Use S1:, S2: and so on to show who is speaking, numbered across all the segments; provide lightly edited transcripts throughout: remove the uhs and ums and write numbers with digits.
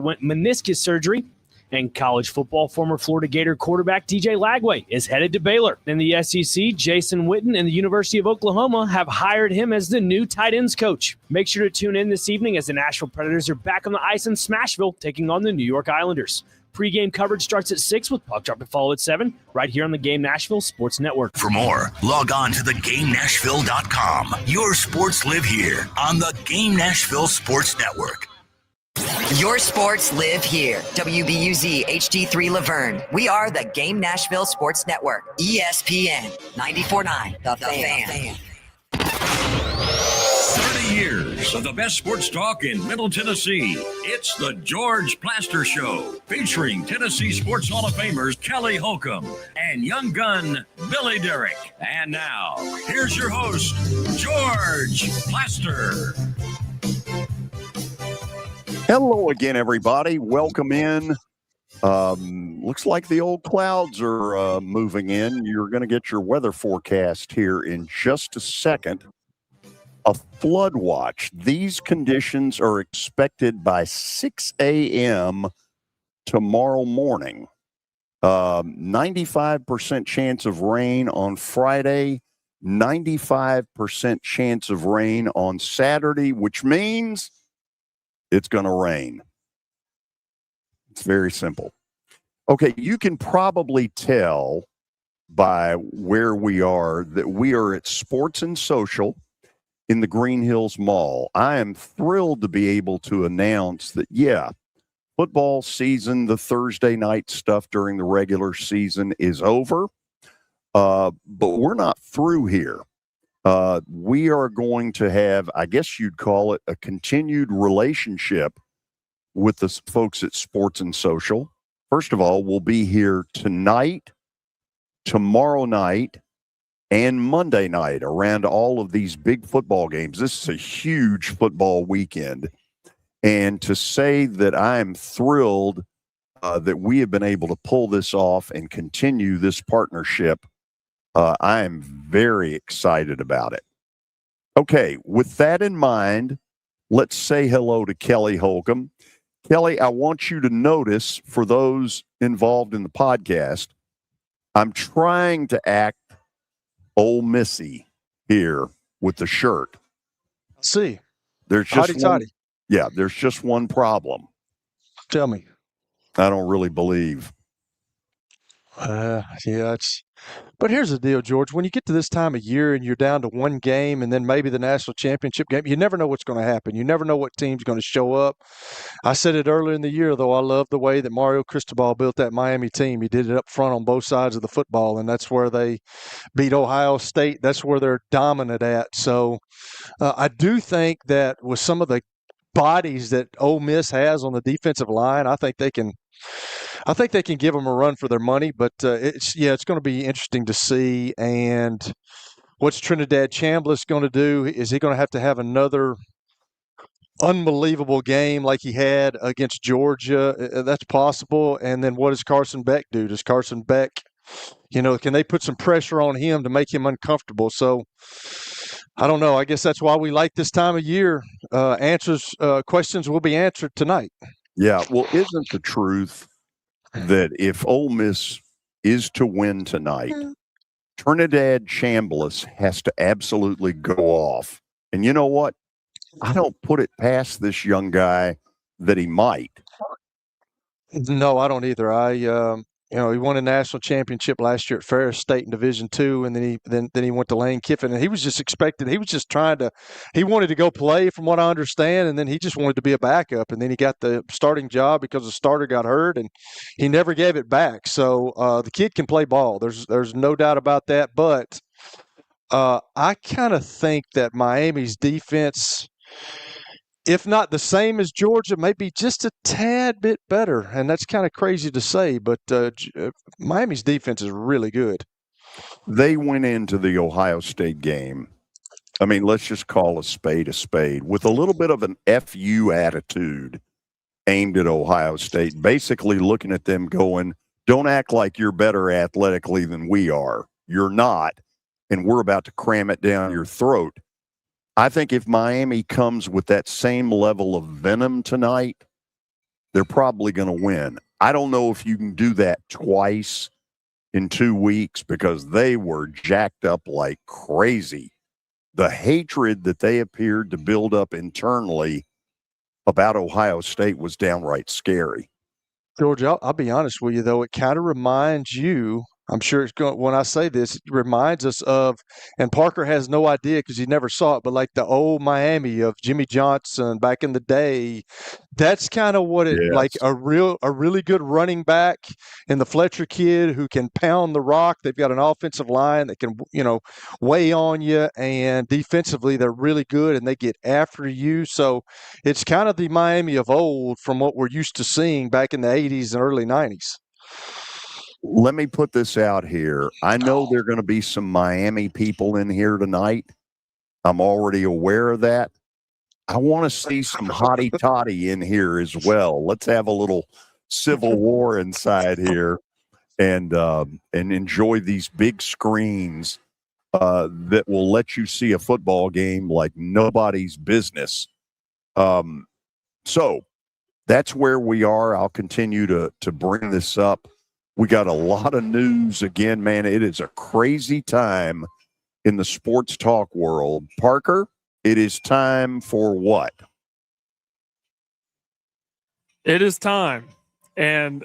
S1: meniscus surgery. And college football, former Florida Gator quarterback DJ Lagway is headed to Baylor. In the SEC, Jason Witten and the University of Oklahoma have hired him as the new tight ends coach. Make sure to tune in this evening as the Nashville Predators are back on the ice in Smashville, taking on the New York Islanders. Pre-game coverage starts at 6 with puck drop to follow at 7, right here on the Game Nashville Sports Network.
S2: For more, log on to theGameNashville.com. Your sports live here on the Game Nashville Sports Network.
S3: Your sports live here. WBUZ HD3 Laverne. We are the Game Nashville Sports Network. ESPN 94.9. The Fan.
S4: 30 years of the best sports talk in Middle Tennessee. It's the George Plaster Show, featuring Tennessee Sports Hall of Famers Kelly Holcomb and young gun Billy Derrick. And now, here's your host, George Plaster.
S5: Hello again, everybody. Welcome in. Looks like the old clouds are moving in. You're going to get your weather forecast here in just a second. A flood watch. These conditions are expected by 6 a.m. tomorrow morning. 95% chance of rain on Friday, 95% chance of rain on Saturday, which means it's going to rain. It's very simple. Okay, you can probably tell by where we are that we are at Sports and Social in the Green Hills Mall. I am thrilled to be able to announce that, football season, the Thursday night stuff during the regular season is over, but we're not through here. We are going to have, I guess you'd call it, a continued relationship with the folks at Sports and Social. First of all, we'll be here tonight, tomorrow night, and Monday night around all of these big football games. This is a huge football weekend. And to say that I'm thrilled that we have been able to pull this off and continue this partnership, I am very excited about it. Okay, with that in mind, let's say hello to Kelly Holcomb. Kelly, I want you to notice, for those involved in the podcast, I'm trying to act Ole Missy here with the shirt.
S6: See,
S5: there's just
S6: there's
S5: just one problem.
S6: Tell me.
S5: I don't really believe.
S6: But here's the deal, George. When you get to this time of year and you're down to one game and then maybe the national championship game, you never know what's going to happen. You never know what team's going to show up. I said it earlier in the year, though. I love the way that Mario Cristobal built that Miami team. He did it up front on both sides of the football, and that's where they beat Ohio State. That's where they're dominant at. So I do think that with some of the bodies that Ole Miss has on the defensive line, I think they can give them a run for their money, but it's going to be interesting to see. And what's Trinidad Chambliss going to do? Is he going to have another unbelievable game like he had against Georgia? That's possible. And then what does Carson Beck do? Does Carson Beck, can they put some pressure on him to make him uncomfortable? So I don't know. I guess that's why we like this time of year. Questions will be answered tonight.
S5: Yeah, well, isn't the truth that if Ole Miss is to win tonight, Trinidad Chambliss has to absolutely go off? And you know what? I don't put it past this young guy that he might.
S6: No, I don't either. He won a national championship last year at Ferris State in Division II, and then he went to Lane Kiffin, and he was just he wanted to go play, from what I understand, and then he just wanted to be a backup, and then he got the starting job because the starter got hurt, and he never gave it back. So the kid can play ball. There's no doubt about that, but I kind of think that Miami's defense, if not the same as Georgia, maybe just a tad bit better. And that's kind of crazy to say, but Miami's defense is really good.
S5: They went into the Ohio State game, I mean, let's just call a spade, with a little bit of an FU attitude aimed at Ohio State, basically looking at them going, don't act like you're better athletically than we are. You're not, and we're about to cram it down your throat. I think if Miami comes with that same level of venom tonight, they're probably going to win. I don't know if you can do that twice in 2 weeks because they were jacked up like crazy. The hatred that they appeared to build up internally about Ohio State was downright scary.
S6: George, I'll be honest with you, though. It kind of reminds you, I'm sure it's going, when I say this, it reminds us of, and Parker has no idea because he never saw it, but like the old Miami of Jimmy Johnson back in the day. That's kind of what it, like
S5: Yes.
S6: a really good running back and the Fletcher kid who can pound the rock. They've got an offensive line that can, weigh on you, and defensively they're really good and they get after you. So it's kind of the Miami of old from what we're used to seeing back in the 80s and early 90s.
S5: Let me put this out here. I know there are going to be some Miami people in here tonight. I'm already aware of that. I want to see some hottie toddy in here as well. Let's have a little civil war inside here and enjoy these big screens that will let you see a football game like nobody's business. So that's where we are. I'll continue to bring this up. We got a lot of news again, man. It is a crazy time in the sports talk world. Parker, it is time for what?
S7: It is time. And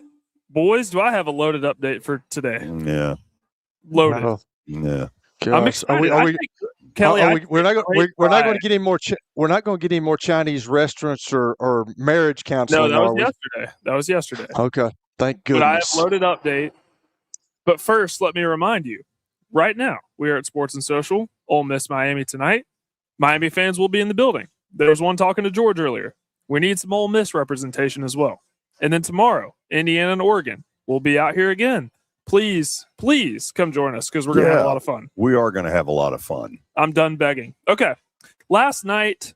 S7: boys, do I have a loaded update for today?
S5: Yeah.
S7: Loaded.
S5: Yeah.
S7: I'm excited. Kelly,
S6: we're not going to get any more. We're not going to get any more Chinese restaurants or marriage counseling.
S7: No, that was yesterday.
S6: Okay, thank goodness.
S7: But I have loaded update. But first, let me remind you, right now we are at Sports and Social. Ole Miss Miami tonight. Miami fans will be in the building. There was one talking to George earlier. We need some Ole Miss representation as well. And then tomorrow, Indiana and Oregon will be out here again. Please come join us because we're going to have a lot of fun.
S5: We are going to have a lot of fun.
S7: I'm done begging. Okay. Last night,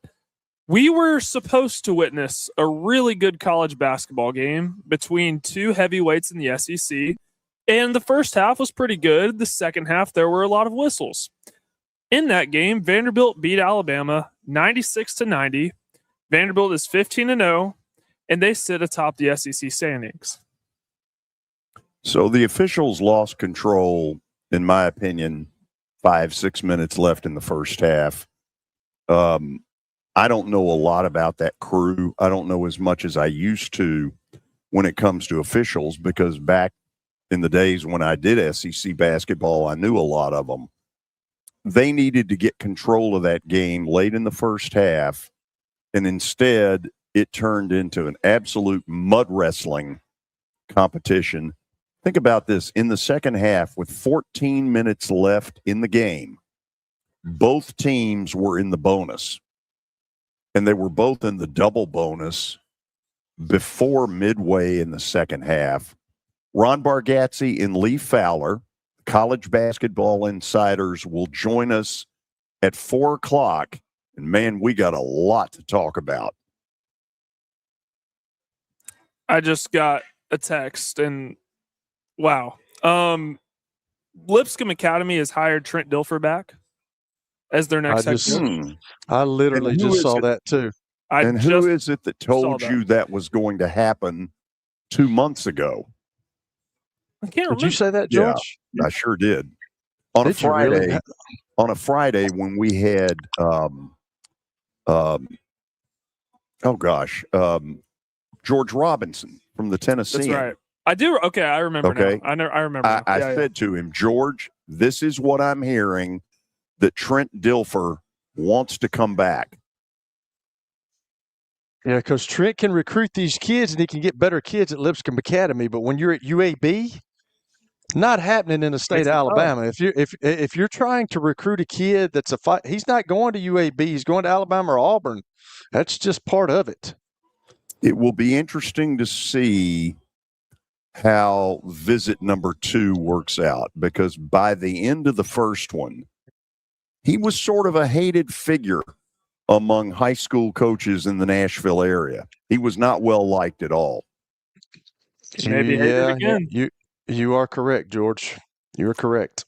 S7: we were supposed to witness a really good college basketball game between two heavyweights in the SEC. And the first half was pretty good. The second half, there were a lot of whistles. In that game, Vanderbilt beat Alabama 96-90. Vanderbilt is 15-0, and they sit atop the SEC standings.
S5: So the officials lost control, in my opinion, 5-6 minutes left in the first half. I don't know a lot about that crew. I don't know as much as I used to when it comes to officials, because back in the days when I did SEC basketball, I knew a lot of them. They needed to get control of that game late in the first half, and instead it turned into an absolute mud wrestling competition. Think about this. In the second half, with 14 minutes left in the game, both teams were in the bonus, and they were both in the double bonus before midway in the second half. Ron Bargatze and Lee Fowler, College Basketball Insiders, will join us at 4 o'clock. And, man, we got a lot to talk about.
S7: I just got a text, and wow. Lipscomb Academy has hired Trent Dilfer back as their next head coach.
S6: I literally just saw that too.
S5: Who is it that told you that was going to happen 2 months ago?
S7: I can't remember.
S6: Did you say that, George?
S5: Yeah, I sure did. On a Friday when we had George Robinson from the Tennessee.
S7: That's right. I do. Okay, I remember now. I remember.
S5: I said to him, George, this is what I'm hearing, that Trent Dilfer wants to come back.
S6: Yeah, because Trent can recruit these kids and he can get better kids at Lipscomb Academy. But when you're at UAB, not happening in the state of Alabama. If you're trying to recruit a kid that's he's not going to UAB. He's going to Alabama or Auburn. That's just part of it.
S5: It will be interesting to see how visit number 2 works out, because by the end of the first one, he was sort of a hated figure among high school coaches in the Nashville area. He was not well liked at all.
S7: Maybe hated again.
S6: You are correct, George. You're correct.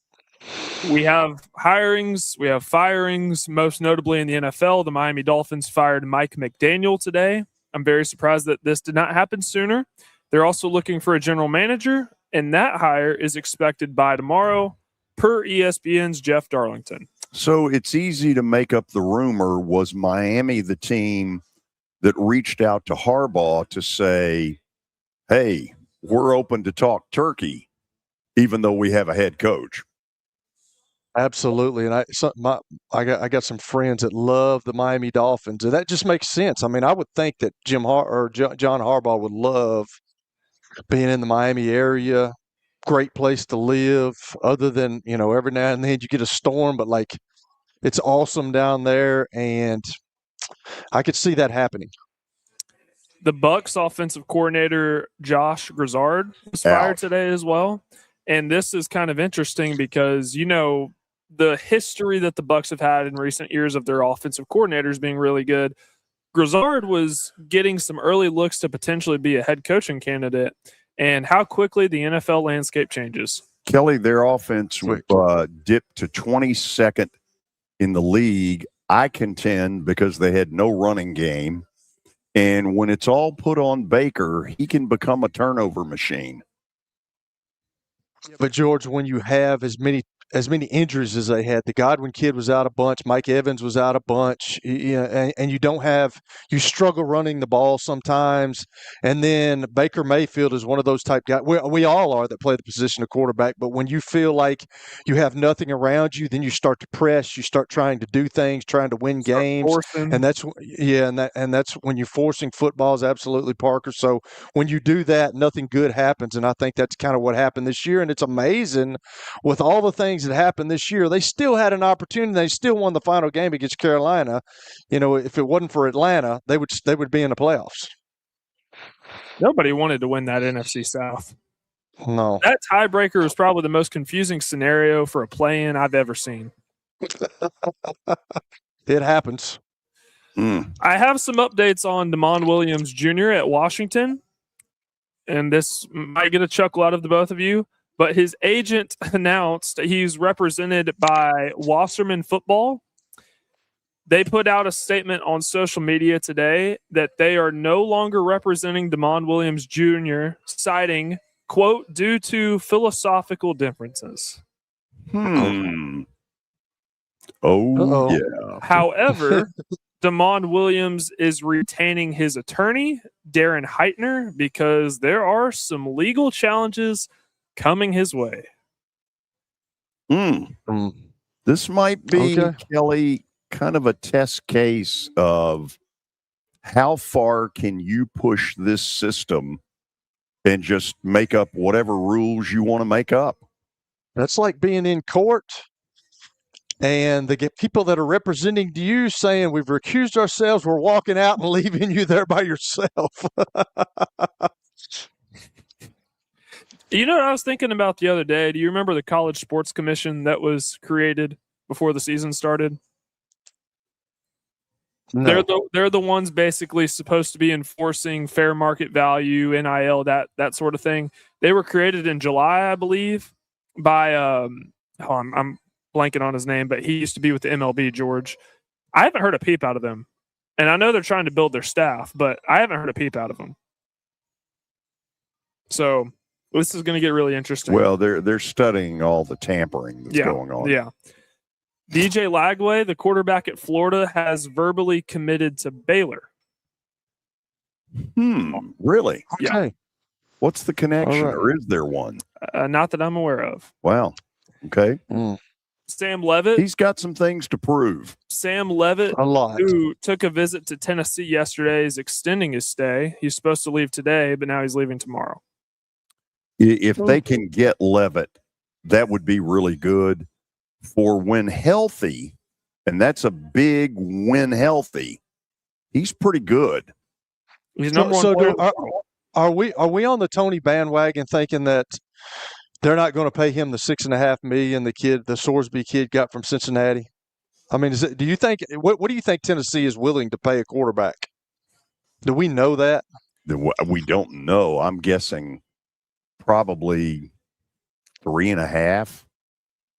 S7: We have hirings. We have firings. Most notably in the NFL, the Miami Dolphins fired Mike McDaniel today. I'm very surprised that this did not happen sooner. They're also looking for a general manager, and that hire is expected by tomorrow, per ESPN's Jeff Darlington.
S5: So it's easy to make up the rumor. Was Miami the team that reached out to Harbaugh to say, hey, we're open to talk turkey, even though we have a head coach?
S6: Absolutely, and I got some friends that love the Miami Dolphins, and that just makes sense. I mean, I would think that John Harbaugh would love being in the Miami area. Great place to live. Other than every now and then you get a storm, but like it's awesome down there, and I could see that happening.
S7: The Bucs offensive coordinator Josh Grizzard was fired today as well, and this is kind of interesting because the history that the Bucs have had in recent years of their offensive coordinators being really good. Grizzard was getting some early looks to potentially be a head coaching candidate, and how quickly the NFL landscape changes.
S5: Kelly, their offense dipped to 22nd in the league, I contend, because they had no running game. And when it's all put on Baker, he can become a turnover machine.
S6: But George, when you have as many injuries as they had, the Godwin kid was out a bunch, Mike Evans was out a bunch, and you struggle running the ball sometimes. And then Baker Mayfield is one of those type guys. We all are that play the position of quarterback. But when you feel like you have nothing around you, then you start to press. You start trying to do things, trying to win games, and that's when you're forcing footballs. Absolutely, Parker. So when you do that, nothing good happens, and I think that's kind of what happened this year. And it's amazing with all the things that happened this year, they still had an opportunity. They still won the final game against Carolina. If it wasn't for Atlanta, they would be in the playoffs.
S7: Nobody wanted to win that NFC South.
S6: No.
S7: That tiebreaker was probably the most confusing scenario for a play-in I've ever seen.
S6: It happens.
S7: I have some updates on Damon Williams Jr. at Washington, and this might get a chuckle out of the both of you. But his agent announced he's represented by Wasserman Football. They put out a statement on social media today that they are no longer representing Damon Williams Jr., citing, quote, due to philosophical differences.
S5: Oh,
S6: Uh-oh.
S5: yeah.
S7: However, Damon Williams is retaining his attorney, Darren Heitner, because there are some legal challenges coming his way.
S5: This might be, Kelly, kind of a test case of how far can you push this system and just make up whatever rules you want to make up.
S6: That's like being in court and they get people that are representing you saying, we've recused ourselves, we're walking out and leaving you there by yourself.
S7: You know what I was thinking about the other day? Do you remember the College Sports Commission that was created before the season started?
S6: No.
S7: They're the ones basically supposed to be enforcing fair market value, NIL, that sort of thing. They were created in July, I believe, by I'm blanking on his name, but he used to be with the MLB, George. I haven't heard a peep out of them. And I know they're trying to build their staff, but I haven't heard a peep out of them. So this is going to get really interesting.
S5: Well, they're studying all the tampering that's going on.
S7: Yeah. DJ Lagway, the quarterback at Florida, has verbally committed to Baylor.
S5: Really?
S6: Okay.
S7: Yeah.
S5: What's the connection,
S6: All right.
S5: or is there one?
S7: Not that I'm aware of.
S5: Wow. Okay.
S7: Sam Levitt.
S5: He's got some things to prove.
S7: Sam Levitt,
S6: A lot.
S7: who took a visit to Tennessee yesterday, is extending his stay. He's supposed to leave today, but now he's leaving tomorrow.
S5: If they can get Levitt, that would be really good for when healthy, and that's a big when healthy. He's pretty good.
S7: He's number one.
S6: So are we on the Tony bandwagon thinking that they're not going to pay him the $6.5 million the Sorsby kid got from Cincinnati? I mean, do you think what do you think Tennessee is willing to pay a quarterback? Do we know that?
S5: We don't know. I'm guessing probably 3.5.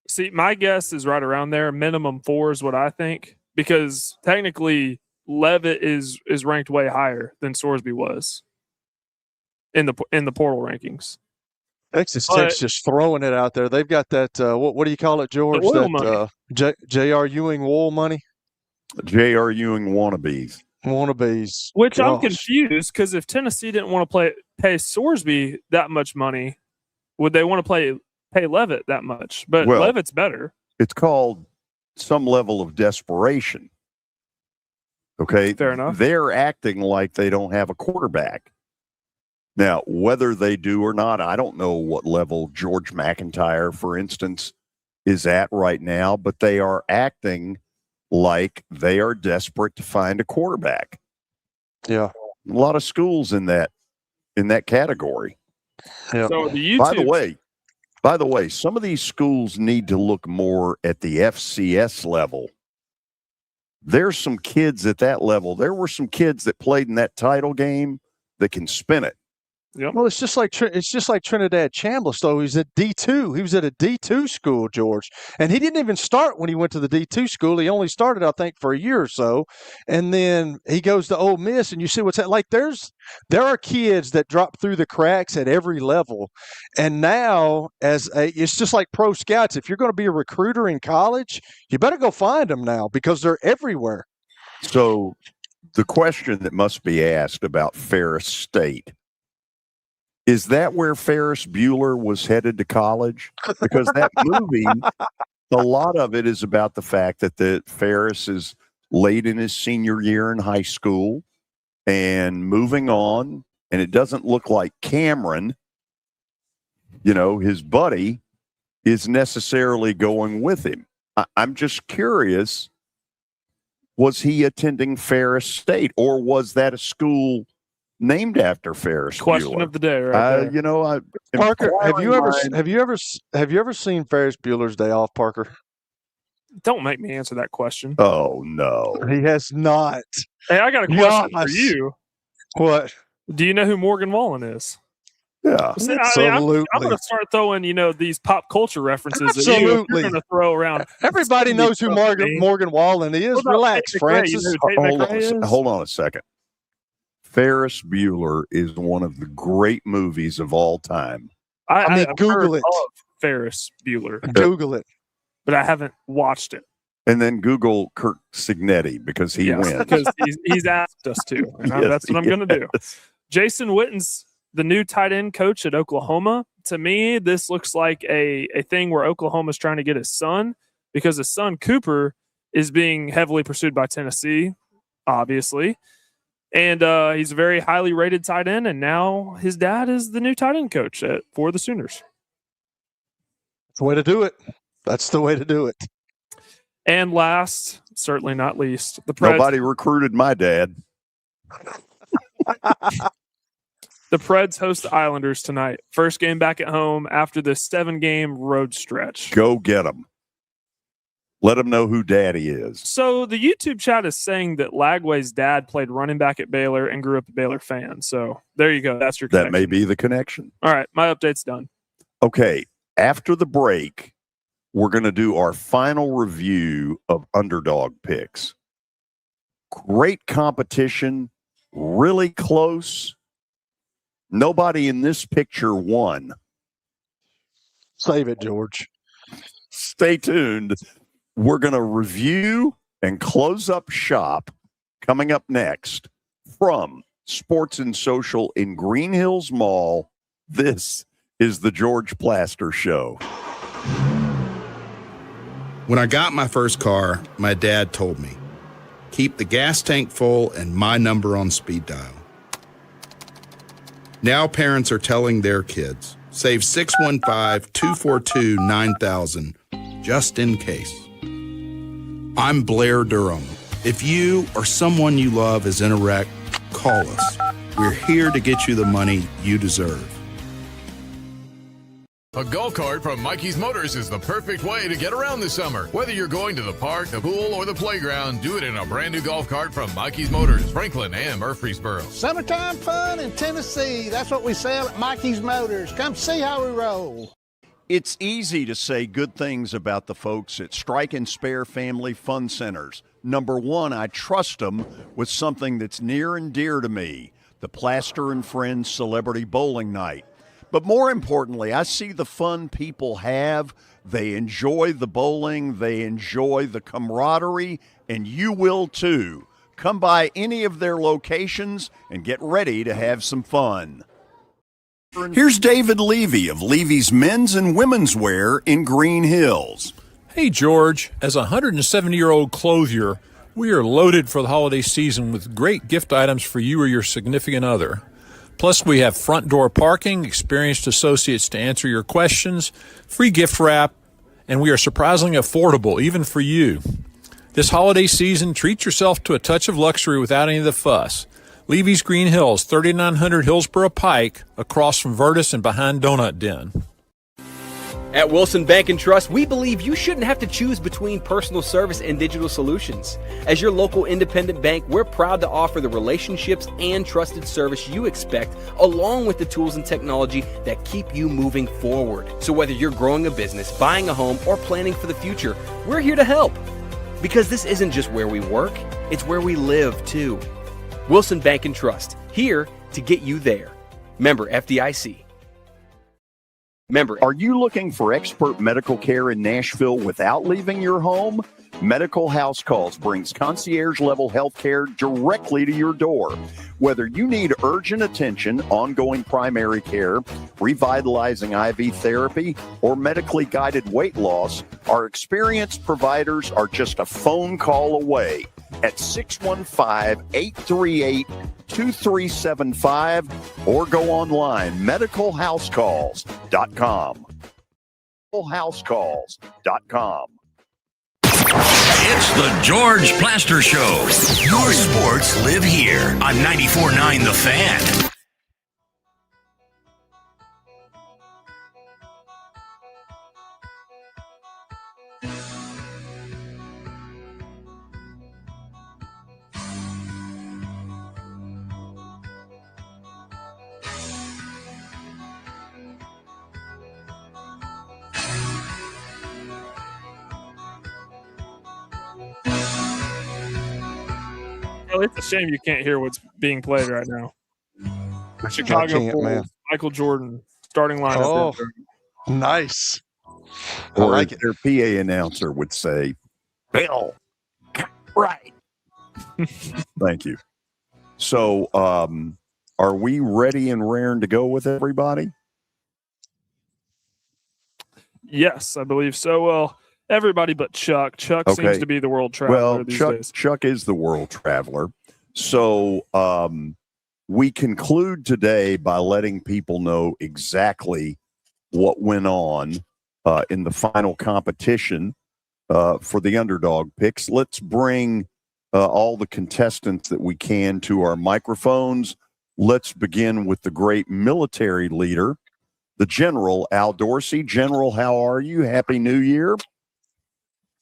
S7: See, my guess is right around there. Minimum 4 is what I think, because technically Leavitt is ranked way higher than Sorsby was in the portal rankings.
S6: Texas Tech's just throwing it out there. They've got that. What do you call it, George?
S7: Oil
S6: That
S7: money.
S6: J.R. Ewing wool money.
S5: J.R. Ewing wannabes.
S7: Which I'm confused, because if Tennessee didn't want to pay Sorsby that much money, would they want to pay Leavitt that much? But Leavitt's better.
S5: It's called some level of desperation. Okay,
S7: fair enough.
S5: They're acting like they don't have a quarterback. Now, whether they do or not, I don't know what level George McIntyre, for instance, is at right now, but they are acting like they are desperate to find a quarterback.
S6: Yeah.
S5: A lot of schools in that category.
S6: Yeah.
S7: So the
S5: By the way, some of these schools need to look more at the FCS level. There's some kids at that level. There were some kids that played in that title game that can spin it.
S7: Yep.
S6: Well, it's just like Trinidad Chambliss, though. He's at D2. He was at a D2 school, George, and he didn't even start when he went to the D2 school. He only started, I think, for a year or so, and then he goes to Ole Miss, and you see what's like. There are kids that drop through the cracks at every level, and now it's just like pro scouts. If you're going to be a recruiter in college, you better go find them now because they're everywhere.
S5: So, the question that must be asked about Ferris State. Is that where Ferris Bueller was headed to college? Because that movie, a lot of it is about the fact that Ferris is late in his senior year in high school and moving on, and it doesn't look like Cameron, his buddy, is necessarily going with him. I'm just curious, was he attending Ferris State, or was that a school named after Ferris
S7: Question
S5: Bueller?
S7: of the day, right there.
S6: Parker, have you ever seen Ferris Bueller's Day Off, Parker?
S7: Don't make me answer that question.
S5: Oh no,
S6: he has not.
S7: Hey, I got a question for you.
S6: What?
S7: Do you know who Morgan Wallen is?
S5: Yeah,
S6: absolutely.
S7: I'm going to start throwing, these pop culture references that you're going to throw around.
S6: Everybody knows who Morgan Wallen is. Relax, Francis.
S5: Hold on a second. Ferris Bueller is one of the great movies of all time.
S6: I mean, Google it.
S7: Ferris Bueller.
S6: Google it.
S7: But I haven't watched it.
S5: And then Google Kirk Signetti because he wins.
S7: Because he's asked us to. And that's what I'm going to do. Jason Witten's the new tight end coach at Oklahoma. To me, this looks like a thing where Oklahoma's trying to get his son, because his son, Cooper, is being heavily pursued by Tennessee, obviously. And he's a very highly rated tight end, and now his dad is the new tight end coach for the Sooners.
S6: That's the way to do it. That's the way to do it.
S7: And last, certainly not least,
S5: nobody recruited my dad.
S7: The Preds host the Islanders tonight. First game back at home after this 7-game road stretch.
S5: Go get them. Let them know who daddy is.
S7: So the YouTube chat is saying that Lagway's dad played running back at Baylor and grew up a Baylor fan. So there you go. That's your connection.
S5: That may be the connection.
S7: All right. My update's done.
S5: Okay. After the break, we're going to do our final review of Underdog picks. Great competition. Really close. Nobody in this picture won.
S6: Save it, George.
S5: Stay tuned. We're going to review and close up shop coming up next from Sports and Social in Green Hills Mall. This is the George Plaster Show.
S8: When I got my first car, my dad told me, keep the gas tank full and my number on speed dial. Now parents are telling their kids, save 615-242-9000 just in case. I'm Blair Durham. If you or someone you love is in a wreck, call us. We're here to get you the money you deserve.
S9: A golf cart from Mikey's Motors is the perfect way to get around this summer. Whether you're going to the park, the pool, or the playground, do it in a brand new golf cart from Mikey's Motors, Franklin and Murfreesboro.
S10: Summertime fun in Tennessee. That's what we sell at Mikey's Motors. Come see how we roll.
S5: It's easy to say good things about the folks at Strike and Spare Family Fun Centers, Number one, I trust them with something that's near and dear to me, the Plaster and Friends Celebrity Bowling Night. But more importantly, I see the fun people have. They enjoy the bowling. They enjoy the camaraderie, and you will too. Come by any of their locations and get ready to have some fun. Here's David Levy of Levy's Men's and Women's Wear in Green Hills.
S11: Hey, George. As a 170-year-old clothier, we are loaded for the holiday season with great gift items for you or your significant other. Plus, we have front door parking, experienced associates to answer your questions, free gift wrap, and we are surprisingly affordable, even for you. This holiday season, treat yourself to a touch of luxury without any of the fuss. Levy's Green Hills, 3900 Hillsborough Pike, across from Virtus and behind Donut Den.
S12: At Wilson Bank and Trust, we believe you shouldn't have to choose between personal service and digital solutions. As your local independent bank, we're proud to offer the relationships and trusted service you expect, along with the tools and technology that keep you moving forward. So whether you're growing a business, buying a home, or planning for the future, we're here to help. Because this isn't just where we work, it's where we live too. Wilson Bank and Trust, here to get you there. Member FDIC.
S5: Are you looking for expert medical care in Nashville without leaving your home? Medical House Calls brings concierge-level health care directly to your door. Whether you need urgent attention, ongoing primary care, revitalizing IV therapy, or medically guided weight loss, our experienced providers are just a phone call away at 615-838-2375 or go online, medicalhousecalls.com. Medicalhousecalls.com.
S4: It's the George Plaster Show.
S2: Your sports live here on 94.9 The Fan.
S7: Oh, it's a shame you can't hear what's being played right now.
S6: I
S7: Chicago
S6: can't,
S7: Bulls,
S6: man.
S7: Michael Jordan, starting lineup.
S6: Oh, nice.
S5: Or
S6: like
S5: as their PA announcer would say, Bill, right. Thank you. So, are we ready and raring to go with everybody?
S7: Yes, I believe so. Well, everybody but Chuck. Chuck seems to be the world traveler these days.
S5: Chuck is the world traveler. So we conclude today by letting people know exactly what went on in the final competition for the underdog picks. Let's bring all the contestants that we can to our microphones. Let's begin with the great military leader, the General, Al Dorsey. General, how are you? Happy New Year.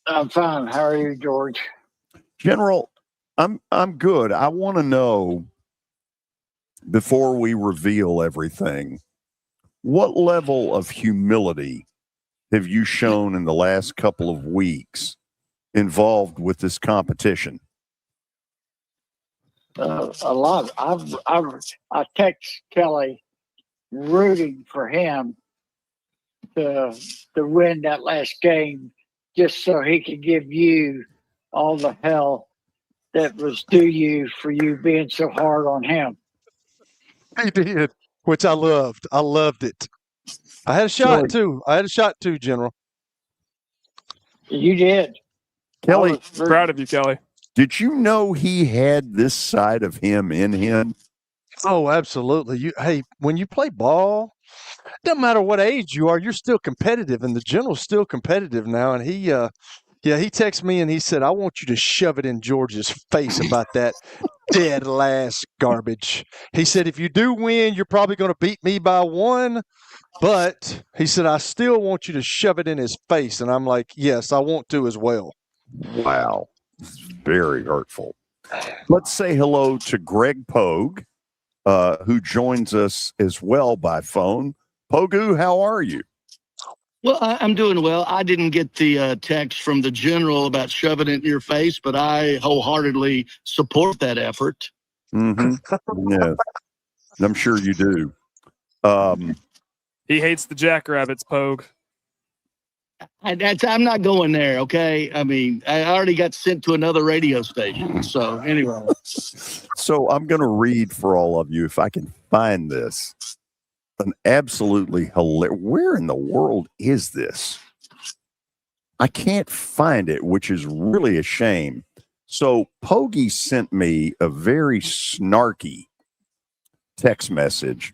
S13: I'm fine. How are you, George?
S5: General, I'm good. I want to know, before we reveal everything, what level of humility have you shown in the last couple of weeks involved with this competition?
S13: A lot. I text Kelly rooting for him to win that last game, just so he could give you all the hell that was due you for you being so hard on him.
S6: He did, which I loved. I loved it. I had a shot too. General.
S13: You did.
S5: Kelly,
S7: proud of you, Kelly.
S5: Did you know he had this side of him in him?
S6: Oh, absolutely. Hey, when you play ball, doesn't matter what age you are, you're still competitive, and the General's still competitive now. And he texted me and he said, "I want you to shove it in George's face about that dead last garbage." He said, "If you do win, you're probably going to beat me by one, but," he said, "I still want you to shove it in his face." And I'm like, "Yes, I want to as well."
S5: Wow. Very hurtful. Let's say hello to Greg Pogue, who joins us as well by phone. Pogu, how are you?
S14: Well, I'm doing well. I didn't get the text from the general about shoving it in your face, but I wholeheartedly support that effort.
S5: Mm-hmm. Yeah, I'm sure you do.
S7: He hates the jackrabbits, Pogue.
S14: I'm not going there, okay? I mean, I already got sent to another radio station. So, anyway.
S5: So I'm going to read for all of you, if I can find this. An absolutely hilarious. Where in the world is this? I can't find it, which is really a shame. So Pogie sent me a very snarky text message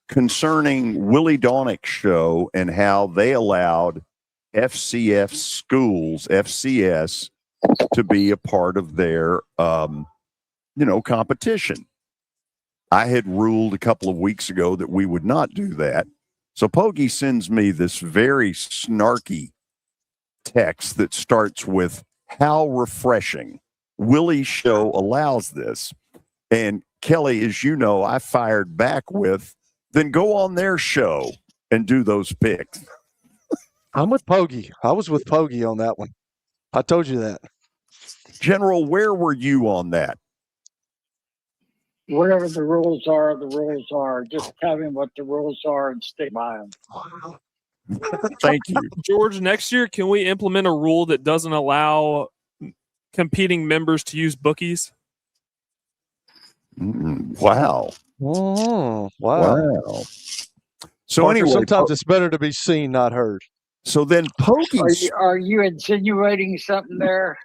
S5: concerning Willie Donick's show and how they allowed FCS schools, FCS, to be a part of their, competition. I had ruled a couple of weeks ago that we would not do that. So Pogie sends me this very snarky text that starts with, "How refreshing. Willie's show allows this." And Kelly, as you know, I fired back with, "Then go on their show and do those picks."
S6: I'm with Pogie. I was with Pogie on that one. I told you that.
S5: General, where were you on that?
S13: Whatever the rules are, the rules are. Just tell me what the rules are and stick by them.
S5: Thank you.
S7: George, next year, can we implement a rule that doesn't allow competing members to use bookies?
S5: Wow.
S6: Oh, wow.
S5: Wow. So
S6: Parker,
S5: anyway,
S6: sometimes it's better to be seen, not heard.
S5: So then Pogie.
S13: Are you insinuating something there?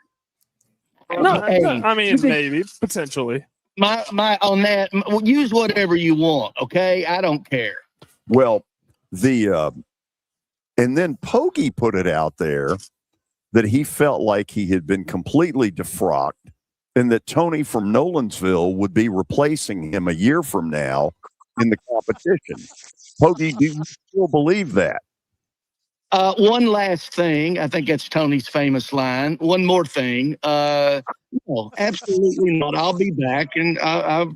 S7: No,
S14: Hey,
S7: I mean, maybe, potentially.
S14: My on that, use whatever you want, okay? I don't care.
S5: Well, and then Pogie put it out there that he felt like he had been completely defrocked and that Tony from Nolensville would be replacing him a year from now in the competition. Pogie, do you still believe that?
S14: One last thing. I think that's Tony's famous line. One more thing. No, absolutely not. I'll be back. And I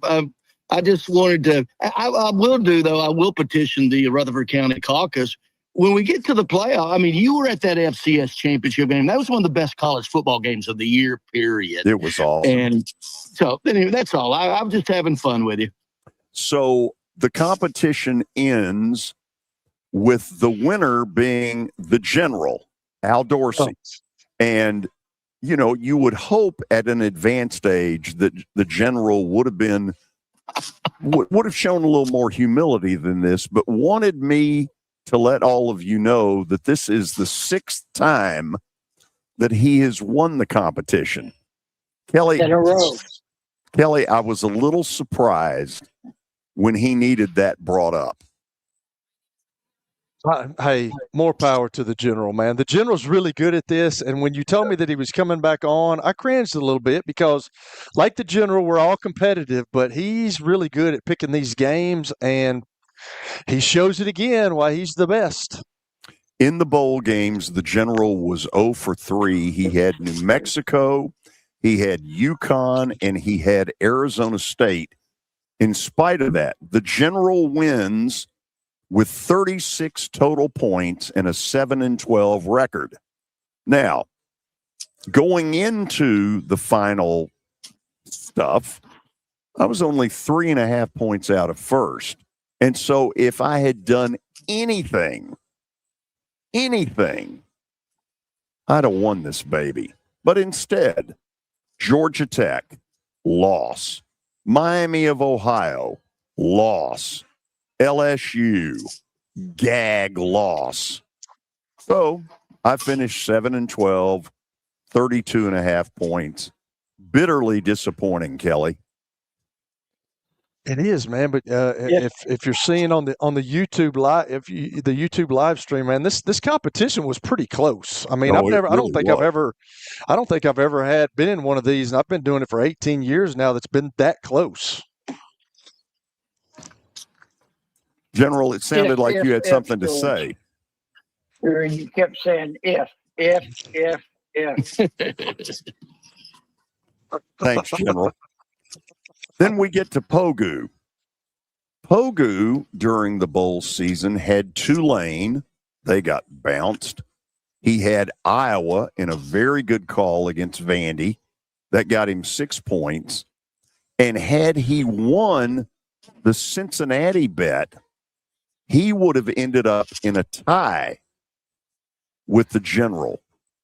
S14: just wanted to, I will do, though, I will petition the Rutherford County Caucus. When we get to the playoff, I mean, you were at that FCS championship game. That was one of the best college football games of the year, period.
S5: It was awesome.
S14: And so, anyway, that's all. I'm just having fun with you.
S5: So the competition ends with the winner being the general, Al Dorsey. And, you would hope at an advanced age that the general would have shown a little more humility than this, but wanted me to let all of you know that this is the 6th time that he has won the competition. Kelly,
S13: in a row.
S5: Kelly, I was a little surprised when he needed that brought up.
S6: Hey, more power to the general, man. The general's really good at this. And when you told me that he was coming back on, I cringed a little bit because, like the general, we're all competitive, but he's really good at picking these games, and he shows it again why he's the best.
S5: In the bowl games, the general was 0 for 3. He had New Mexico, he had UConn, and he had Arizona State. In spite of that, the general wins with 36 total points and a 7-12 record. Now, going into the final stuff, I was only 3.5 points out of first. And so if I had done anything, I'd have won this baby. But instead, Georgia Tech, loss. Miami of Ohio, loss. LSU, gag loss. So I finished 7-12, 32.5 points. Bitterly disappointing, Kelly.
S6: It is, man. But if you're seeing on the YouTube live, the YouTube live stream, man, this competition was pretty close. I mean, I don't think I've ever been in one of these, and I've been doing it for 18 years now. That's been that close.
S5: General, it sounded like you had something to say.
S13: And you kept saying if.
S5: Thanks, General. Then we get to Pogu. Pogu, during the bowl season, had Tulane, They got bounced. He had Iowa in a very good call against Vandy. That got him 6 points. And had he won the Cincinnati bet, he would have ended up in a tie with the General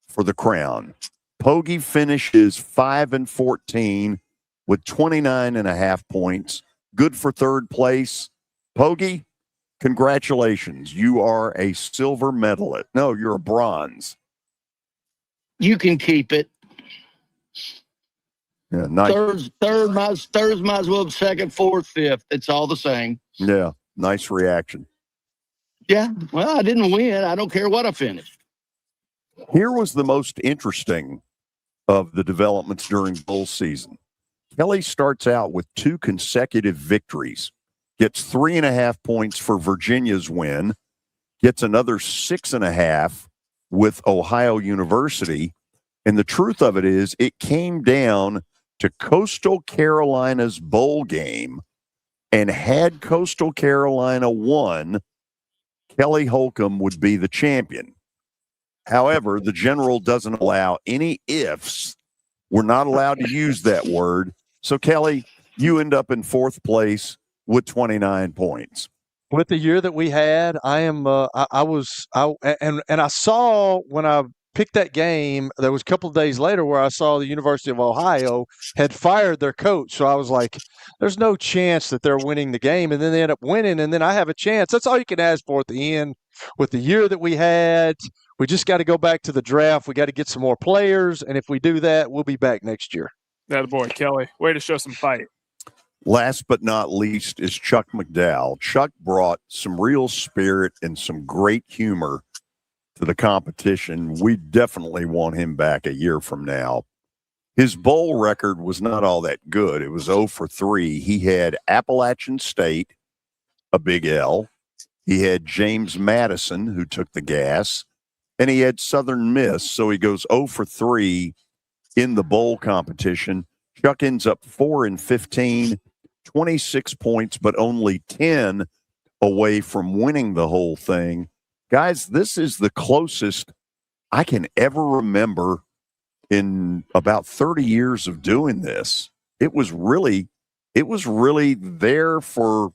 S5: for the crown. Pogge finishes 5-14 with 29.5 points. Good for third place. Pogge, congratulations. You are a silver medalist. No, you're a bronze.
S14: You can keep it.
S5: Yeah, nice.
S14: Third might as well be second, fourth, fifth. It's all the same.
S5: Yeah, nice reaction.
S14: Yeah, well, I didn't win. I don't care what I finished.
S5: Here was the most interesting of the developments during bowl season. Kelly starts out with 2 consecutive victories, gets 3.5 points for Virginia's win, gets another 6.5 with Ohio University. And the truth of it is, it came down to Coastal Carolina's bowl game, and had Coastal Carolina won, Kelly Holcomb would be the champion. However, the General doesn't allow any ifs. We're not allowed to use that word. So, Kelly, you end up in 4th place with 29 points.
S6: With the year that we had, I saw when I picked that game, there was a couple of days later where I saw the University of Ohio had fired their coach. So I was like, there's no chance that they're winning the game. And then they end up winning, and then I have a chance. That's all you can ask for at the end. With the year that we had, we just got to go back to the draft. We got to get some more players. And if we do that, we'll be back next year.
S7: That boy, Kelly. Way to show some fight.
S5: Last but not least is Chuck McDowell. Chuck brought some real spirit and some great humor to the competition. We definitely want him back a year from now. His bowl record was not all that good. It was 0 for 3. He had Appalachian State, a big L. He had James Madison, who took the gas, and he had Southern Miss. So he goes 0 for 3 in the bowl competition. Chuck ends up 4-15, 26 points, but only 10 away from winning the whole thing. Guys, this is the closest I can ever remember in about 30 years of doing this. It was really there for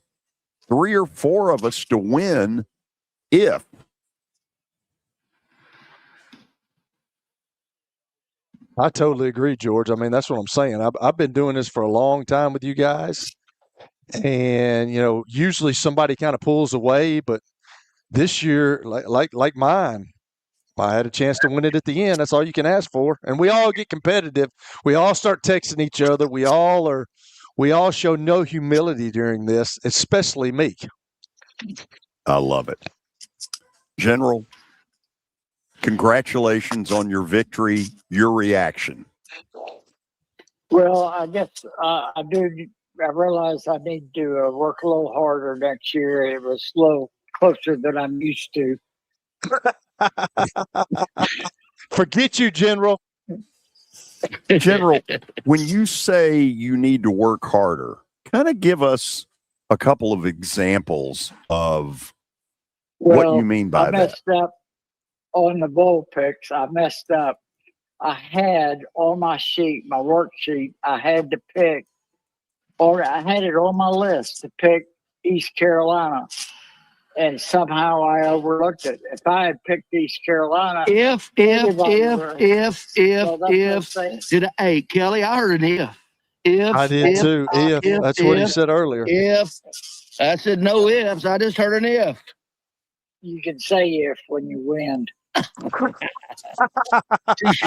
S5: 3 or 4 of us to win if.
S6: I totally agree, George. I mean, that's what I'm saying. I've been doing this for a long time with you guys. And, usually somebody kind of pulls away, but this year, like mine, I had a chance to win it at the end. That's all you can ask for. And we all get competitive. We all start texting each other. We all show no humility during this, especially me.
S5: I love it. General, congratulations on your victory. Your reaction?
S13: Well, I guess I realize I need to work a little harder next year. It was a little closer than I'm used to.
S6: Forget you, General.
S5: General, when you say you need to work harder, kind of give us a couple of examples of what you mean by that.
S13: I messed up on the bowl picks. I messed up. I had on my sheet, my worksheet, I had to pick, or I had it on my list to pick East Carolina. And somehow I overlooked it. If I had picked East Carolina,
S14: Hey, Kelly, I heard an if.
S6: I did too. If. That's what he said earlier.
S14: If. I said no ifs. I just heard an if.
S13: You can say if when you win.
S14: Touche.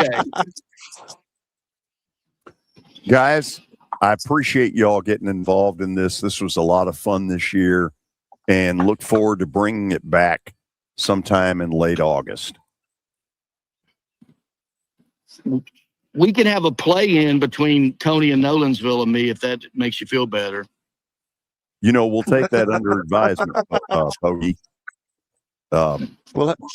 S5: Guys, I appreciate y'all getting involved in this. This was a lot of fun this year, and look forward to bringing it back sometime in late August.
S14: We can have a play-in between Tony and Nolensville and me if that makes you feel better.
S5: We'll take that under advisement, Pogge.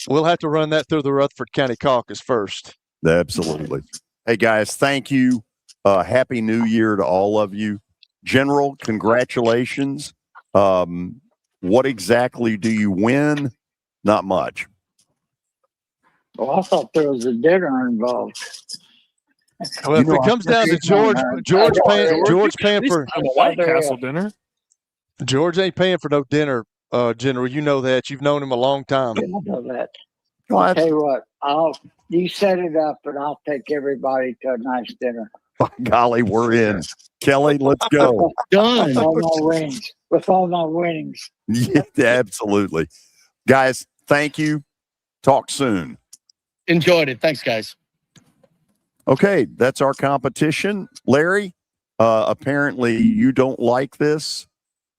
S6: We'll have to run that through the Rutherford County Caucus first.
S5: Absolutely. Hey, guys, thank you. Happy New Year to all of you. General, congratulations. What exactly do you win? Not much.
S13: Well, I thought there was a dinner involved.
S6: Well, if it comes down to George paying for
S7: a White Castle dinner.
S6: George ain't paying for no dinner, General. You know that. You've known him a long time.
S13: Yeah, I know that. I'll tell you what, you set it up and I'll take everybody to a nice dinner.
S5: By golly, we're in. Kelly, let's go.
S14: Done.
S13: With all my winnings.
S5: Yeah, absolutely. Guys, thank you. Talk soon.
S14: Enjoyed it. Thanks, guys.
S5: Okay, that's our competition. Larry, apparently you don't like this.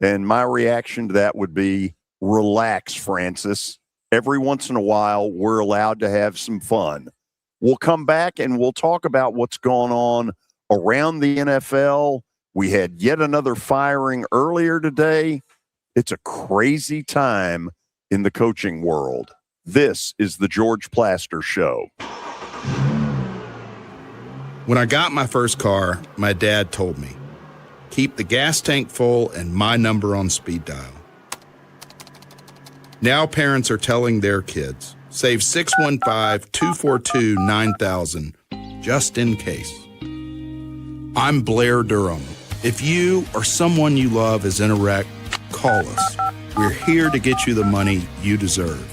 S5: And my reaction to that would be, relax, Francis. Every once in a while, we're allowed to have some fun. We'll come back and we'll talk about what's going on around the NFL. We had yet another firing earlier today. It's a crazy time in the coaching world. This is the George Plaster Show.
S8: When I got my first car, my dad told me, keep the gas tank full and my number on speed dial. Now parents are telling their kids, save 615-242-9000 just in case. I'm Blair Durham. If you or someone you love is in a wreck, call us. We're here to get you the money you deserve.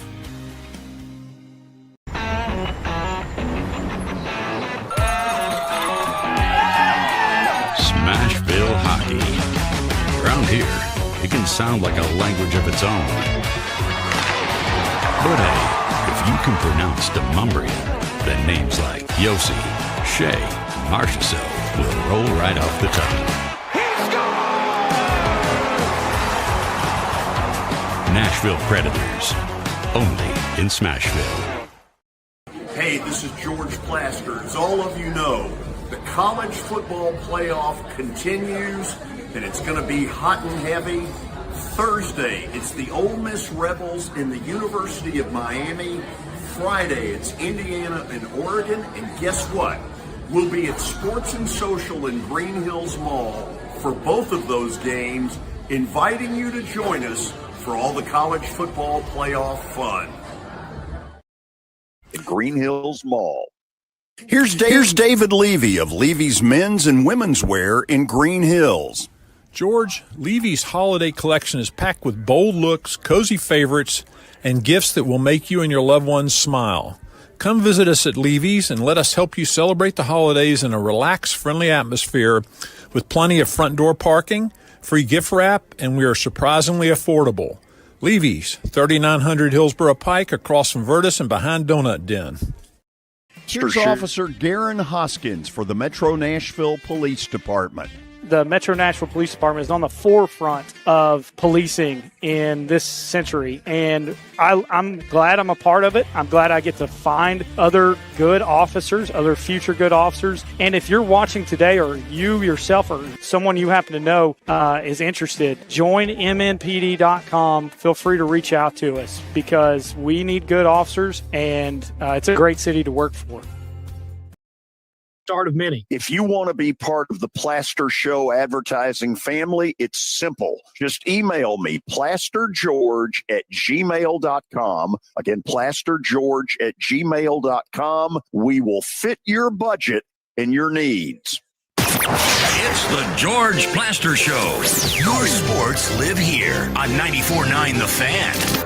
S15: Smashville hockey. Around here, it can sound like a language of its own. But hey, if you can pronounce Demumbrian, then names like Yossi, Shea, Marchessault will roll right off the tongue. Nashville Predators, only in Smashville.
S5: Hey, this is George Plaster. As all of you know, the college football playoff continues, and it's going to be hot and heavy. Thursday, it's the Ole Miss Rebels in the University of Miami. Friday, it's Indiana and Oregon. And guess what? We'll be at Sports and Social in Green Hills Mall for both of those games, inviting you to join us for all the college football playoff fun. At Green Hills Mall. Here's David Levy of Levy's Men's and Women's Wear in Green Hills.
S11: George, Levy's holiday collection is packed with bold looks, cozy favorites, and gifts that will make you and your loved ones smile. Come visit us at Levy's and let us help you celebrate the holidays in a relaxed, friendly atmosphere with plenty of front door parking, free gift wrap, and we are surprisingly affordable. Levy's, 3900 Hillsborough Pike, across from Virtus and behind Donut Den.
S5: Here's Officer Garen Hoskins for the Metro Nashville Police Department.
S16: The Metro Nashville Police Department is on the forefront of policing in this century, and I'm glad I'm a part of it. I'm glad I get to find other good officers, other future good officers. And if you're watching today, or you yourself or someone you happen to know is interested, join MNPD.com. Feel free to reach out to us because we need good officers, and it's a great city to work for.
S1: Start of many.
S5: If you want to be part of the Plaster Show advertising family, it's simple. Just email me, plastergeorge@gmail.com. Again, plastergeorge@gmail.com. We will fit your budget and your needs.
S4: It's the George Plaster Show.
S2: Your sports live here on 94.9 The Fan.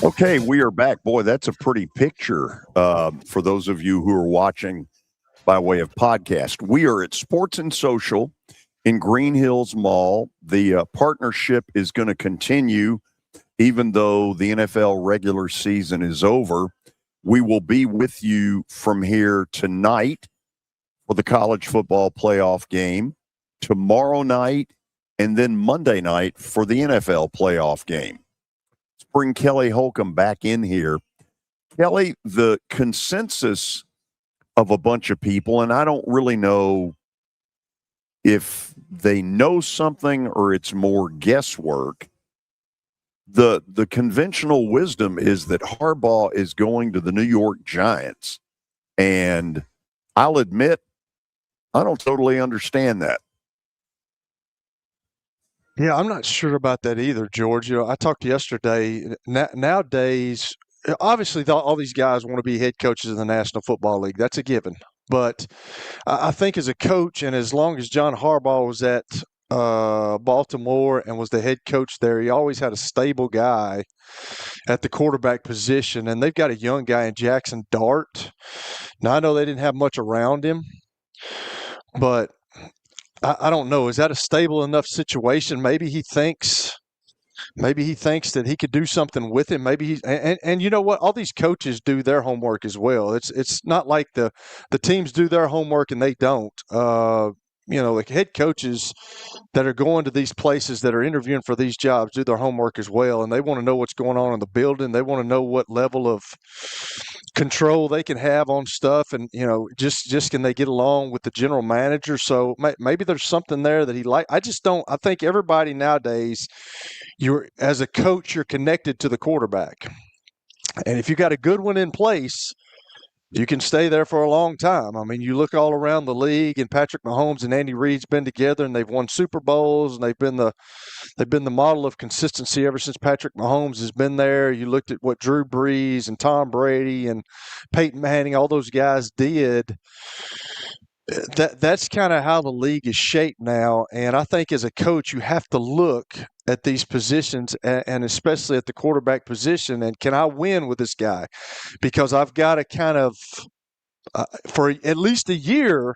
S5: Okay, we are back. Boy, that's a pretty picture for those of you who are watching by way of podcast. We are at Sports and Social in Green Hills Mall. The partnership is going to continue even though the NFL regular season is over. We will be with you from here tonight for the college football playoff game, tomorrow night, and then Monday night for the NFL playoff game. Bring Kelly Holcomb back in here. Kelly, the consensus of a bunch of people, and I don't really know if they know something or it's more guesswork. The conventional wisdom is that Harbaugh is going to the New York Giants. And I'll admit, I don't totally understand that.
S6: Yeah, I'm not sure about that either, George. I talked yesterday. Nowadays, obviously, all these guys want to be head coaches in the National Football League. That's a given. But I think as a coach, and as long as John Harbaugh was at Baltimore and was the head coach there, he always had a stable guy at the quarterback position. And they've got a young guy in Jackson Dart. Now, I know they didn't have much around him, but I don't know. Is that a stable enough situation? Maybe he thinks that he could do something with him. Maybe and you know what? All these coaches do their homework as well. It's not like the teams do their homework and they don't. The head coaches that are going to these places that are interviewing for these jobs do their homework as well, and they want to know what's going on in the building. They want to know what level of control they can have on stuff, and just can they get along with the general manager. So maybe there's something there that he like. I just don't. I think everybody nowadays, as a coach, you're connected to the quarterback, and if you got a good one in place, you can stay there for a long time. I mean, you look all around the league, and Patrick Mahomes and Andy Reid's been together, and they've won Super Bowls, and they've been the model of consistency ever since Patrick Mahomes has been there. You looked at what Drew Brees and Tom Brady and Peyton Manning, all those guys did. That's kind of how the league is shaped now. And I think as a coach, you have to look at these positions, and especially at the quarterback position, and can I win with this guy? Because I've got to kind of, for at least a year,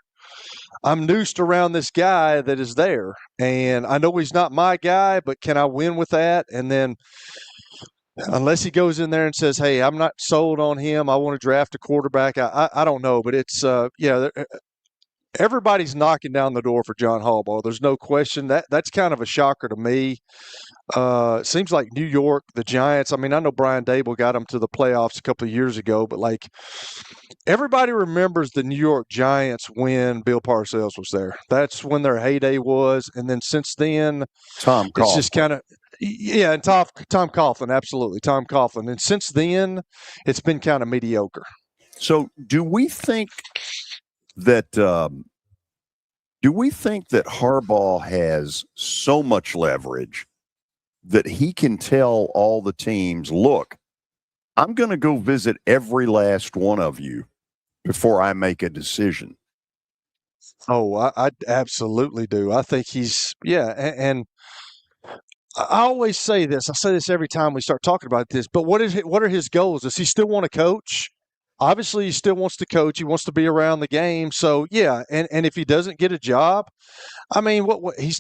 S6: I'm noosed around this guy that is there. And I know he's not my guy, but can I win with that? And then unless he goes in there and says, hey, I'm not sold on him, I want to draft a quarterback, I don't know. But it's, everybody's knocking down the door for John Harbaugh. There's no question. That's kind of a shocker to me. It seems like New York, the Giants. I mean, I know Brian Dable got them to the playoffs a couple of years ago, but everybody remembers the New York Giants when Bill Parcells was there. That's when their heyday was, and then since then,
S5: Tom Coughlin.
S6: It's just kind of and Tom Coughlin, absolutely, Tom Coughlin. And since then, it's been kind of mediocre.
S5: So, do we think that Harbaugh has so much leverage that he can tell all the teams, look, I'm going to go visit every last one of you before I make a decision?
S6: Oh, I absolutely do. I think and I always say this. I say this every time we start talking about this, but what are his goals? Does he still want to coach? Obviously, he still wants to coach. He wants to be around the game. So, yeah, and if he doesn't get a job, I mean, he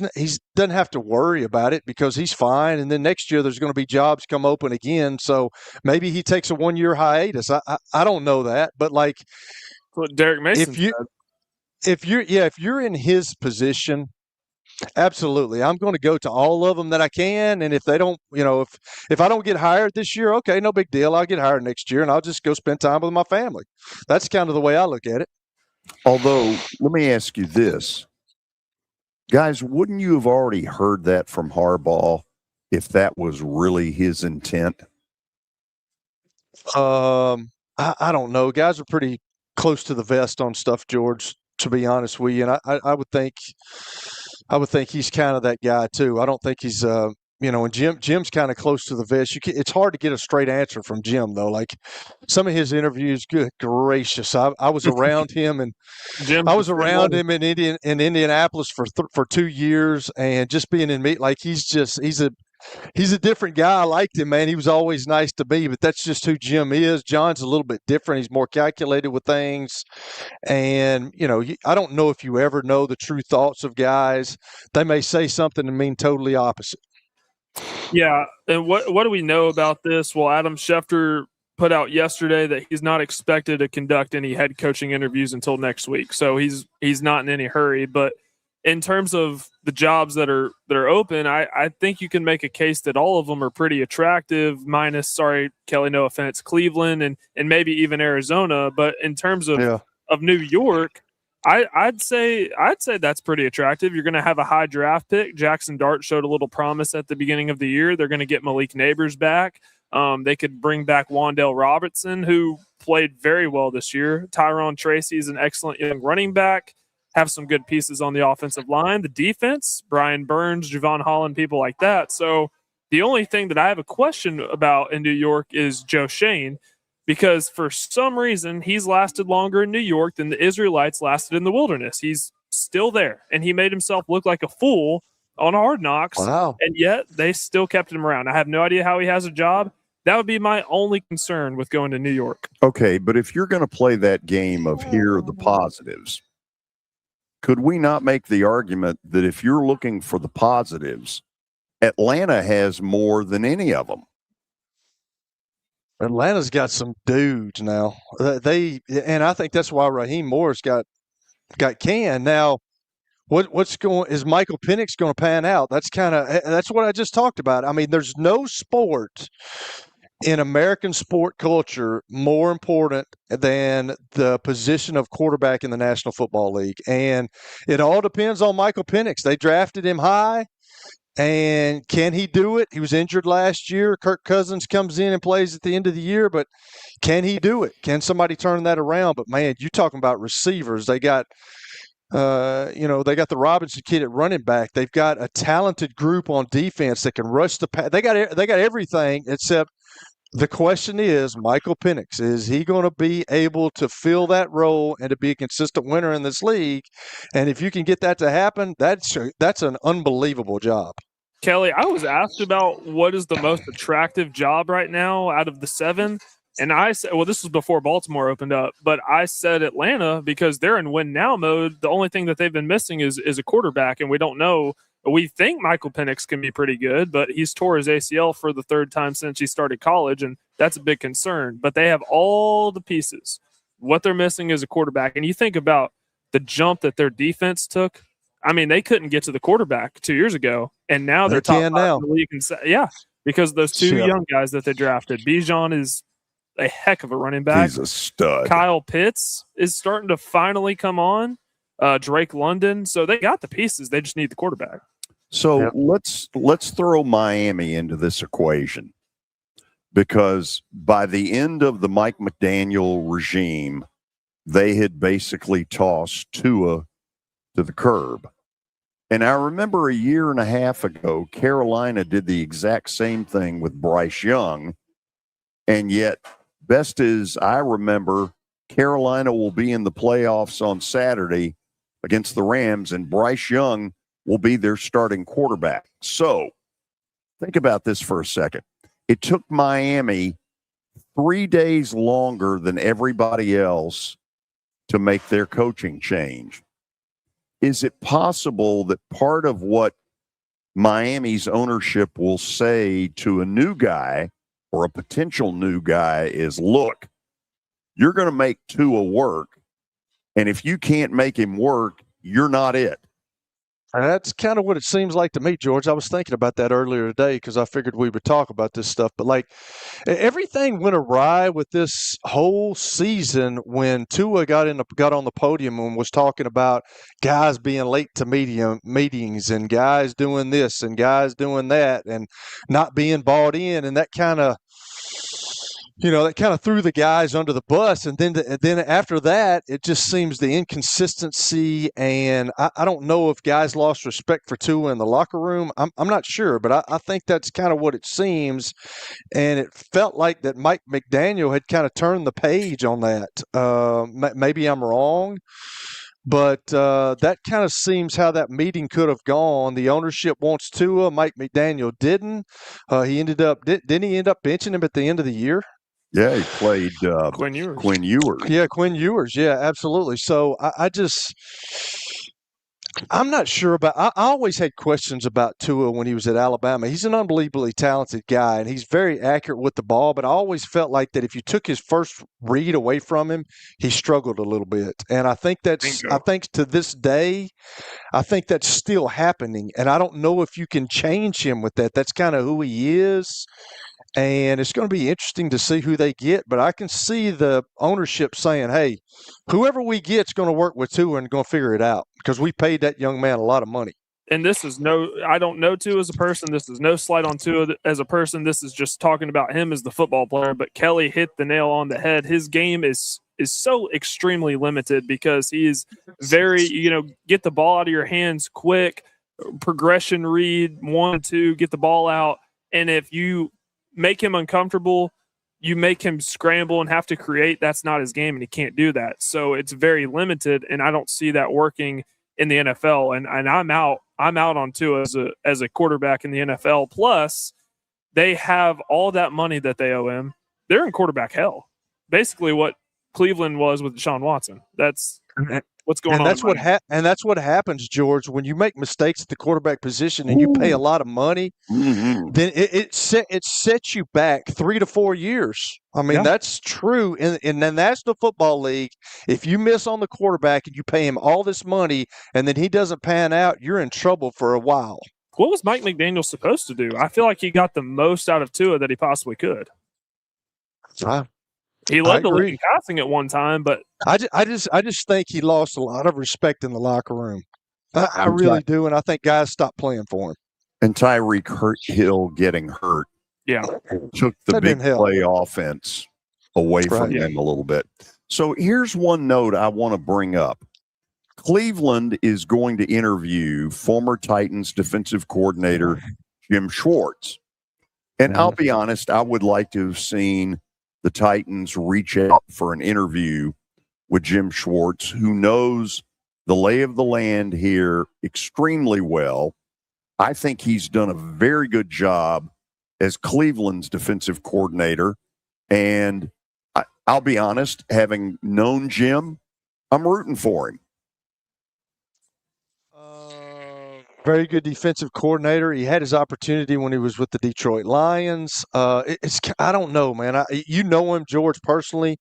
S6: doesn't have to worry about it because he's fine. And then next year there's going to be jobs come open again. So maybe he takes a 1-year hiatus. I don't know that, but
S7: what Derek Mason said.
S6: If you're in his position, absolutely, I'm going to go to all of them that I can. And if they don't, if I don't get hired this year, okay, no big deal. I'll get hired next year, and I'll just go spend time with my family. That's kind of the way I look at it.
S5: Although, let me ask you this. Guys, wouldn't you have already heard that from Harbaugh if that was really his intent?
S6: I don't know. Guys are pretty close to the vest on stuff, George, to be honest with you. And I would think he's kind of that guy too. I don't think he's and Jim's kind of close to the vest. It's hard to get a straight answer from Jim though. Like some of his interviews, good gracious, I was around him and I was around him in Indianapolis for 2 years, and just being in meet, he's a different guy. I liked him, man. He was always nice to me, but that's just who Jim is. John's a little bit different. He's more calculated with things. And, I don't know if you ever know the true thoughts of guys. They may say something and mean totally opposite.
S7: Yeah. And what do we know about this? Well, Adam Schefter put out yesterday that he's not expected to conduct any head coaching interviews until next week. So he's not in any hurry. But in terms of the jobs that are open, I think you can make a case that all of them are pretty attractive, minus, sorry, Kelly, no offense, Cleveland and maybe even Arizona. But in terms of New York, I'd say that's pretty attractive. You're going to have a high draft pick. Jackson Dart showed a little promise at the beginning of the year. They're going to get Malik Neighbors back. They could bring back Wan'Dale Robertson, who played very well this year. Tyrone Tracy is an excellent young running back. have some good pieces on the offensive line. The defense, Brian Burns, Javon Holland, people like that. So the only thing that I have a question about in New York is Joe Shane, because for some reason he's lasted longer in New York than the Israelites lasted in the wilderness. He's still there, and he made himself look like a fool on Hard Knocks.
S6: Wow.
S7: And yet they still kept him around. I have no idea how he has a job. That would be my only concern with going to New York.
S5: Okay, but if you're going to play that game of here are the positives, could we not make the argument that if you're looking for the positives, Atlanta has more than any of them?
S6: Atlanta's got some dudes now. And I think that's why Raheem Morris got canned. Now, is Michael Penix going to pan out? That's what I just talked about. I mean, there's no sport in American sport culture more important than the position of quarterback in the National Football League. And it all depends on Michael Penix. They drafted him high. And can he do it? He was injured last year. Kirk Cousins comes in and plays at the end of the year, but can he do it? Can somebody turn that around? But man, you're talking about receivers. They got they got the Robinson kid at running back. They've got a talented group on defense that can rush the pass. They got everything except the question is, Michael Penix, is he going to be able to fill that role and to be a consistent winner in this league? And if you can get that to happen, that's an unbelievable job.
S7: Kelly, I was asked about what is the most attractive job right now out of the 7. And I said, well, this was before Baltimore opened up, but I said Atlanta because they're in win now mode. The only thing that they've been missing is a quarterback, and we don't know. We think Michael Penix can be pretty good, but he's tore his ACL for the 3rd time since he started college, and that's a big concern. But they have all the pieces. What they're missing is a quarterback. And you think about the jump that their defense took. I mean, they couldn't get to the quarterback 2 years ago, and now they're top 5 in the league. Yeah, because those 2 young guys that they drafted. Bijan is a heck of a running back.
S5: He's a stud.
S7: Kyle Pitts is starting to finally come on. Drake London. So they got the pieces. They just need the quarterback.
S5: So let's throw Miami into this equation, because by the end of the Mike McDaniel regime, they had basically tossed Tua to the curb. And I remember a year and a half ago, Carolina did the exact same thing with Bryce Young. And yet, best as I remember, Carolina will be in the playoffs on Saturday against the Rams, and Bryce Young will be their starting quarterback. So think about this for a second. It took Miami 3 days longer than everybody else to make their coaching change. Is it possible that part of what Miami's ownership will say to a new guy or a potential new guy is, look, you're going to make Tua work, and if you can't make him work, you're not it?
S6: That's kind of what it seems like to me, George. I was thinking about that earlier today because I figured we would talk about this stuff. But, like, everything went awry with this whole season when Tua got on the podium and was talking about guys being late to meetings and guys doing this and guys doing that and not being bought in. And that kind of threw the guys under the bus. And then after that, it just seems the inconsistency. And I don't know if guys lost respect for Tua in the locker room. I'm not sure, but I think that's kind of what it seems. And it felt like that Mike McDaniel had kind of turned the page on that. Maybe I'm wrong. But that kind of seems how that meeting could have gone. The ownership wants Tua. Mike McDaniel didn't. Didn't he end up benching him at the end of the year?
S5: Yeah, he played
S7: Quinn Ewers.
S5: Quinn Ewers.
S6: Yeah, Quinn Ewers. Yeah, absolutely. So I'm not sure about. I always had questions about Tua when he was at Alabama. He's an unbelievably talented guy, and he's very accurate with the ball. But I always felt like that if you took his first read away from him, he struggled a little bit. And I think I think to this day, I think that's still happening. And I don't know if you can change him with that. That's kind of who he is. And it's going to be interesting to see who they get. But I can see the ownership saying, hey, whoever we get is going to work with Tua and going to figure it out because we paid that young man a lot of money.
S7: And this is I don't know Tua as a person. This is no slight on Tua as a person. This is just talking about him as the football player. But Kelly hit the nail on the head. His game is is so extremely limited because he's very, get the ball out of your hands quick, progression read, 1-2, get the ball out. And if you make him uncomfortable, you make him scramble and have to create, that's not his game, and he can't do that. So it's very limited, and I don't see that working in the NFL. And I'm out on Tua as a quarterback in the NFL. Plus, they have all that money that they owe him. They're in quarterback hell. Basically what Cleveland was with Deshaun Watson. That's what's going on.
S6: And that's what happens, George, when you make mistakes at the quarterback position and you pay a lot of money, then it sets you back 3 to 4 years. I mean, that's true in the National Football League. If you miss on the quarterback and you pay him all this money and then he doesn't pan out, you're in trouble for a while.
S7: What was Mike McDaniel supposed to do? I feel like he got the most out of Tua that he possibly could. He led the league in passing at one time, but
S6: I just think he lost a lot of respect in the locker room. I really do, and I think guys stopped playing for him.
S5: And Tyreek Hill getting hurt, took the big play offense away from them a little bit. So here's one note I want to bring up. Cleveland is going to interview former Titans defensive coordinator Jim Schwartz. And I'll be honest, I would like to have seen the Titans reach out for an interview with Jim Schwartz, who knows the lay of the land here extremely well. I think he's done a very good job as Cleveland's defensive coordinator. And I'll be honest, having known Jim, I'm rooting for him.
S6: Very good defensive coordinator. He had his opportunity when he was with the Detroit Lions. I don't know, man. You know him, George, personally.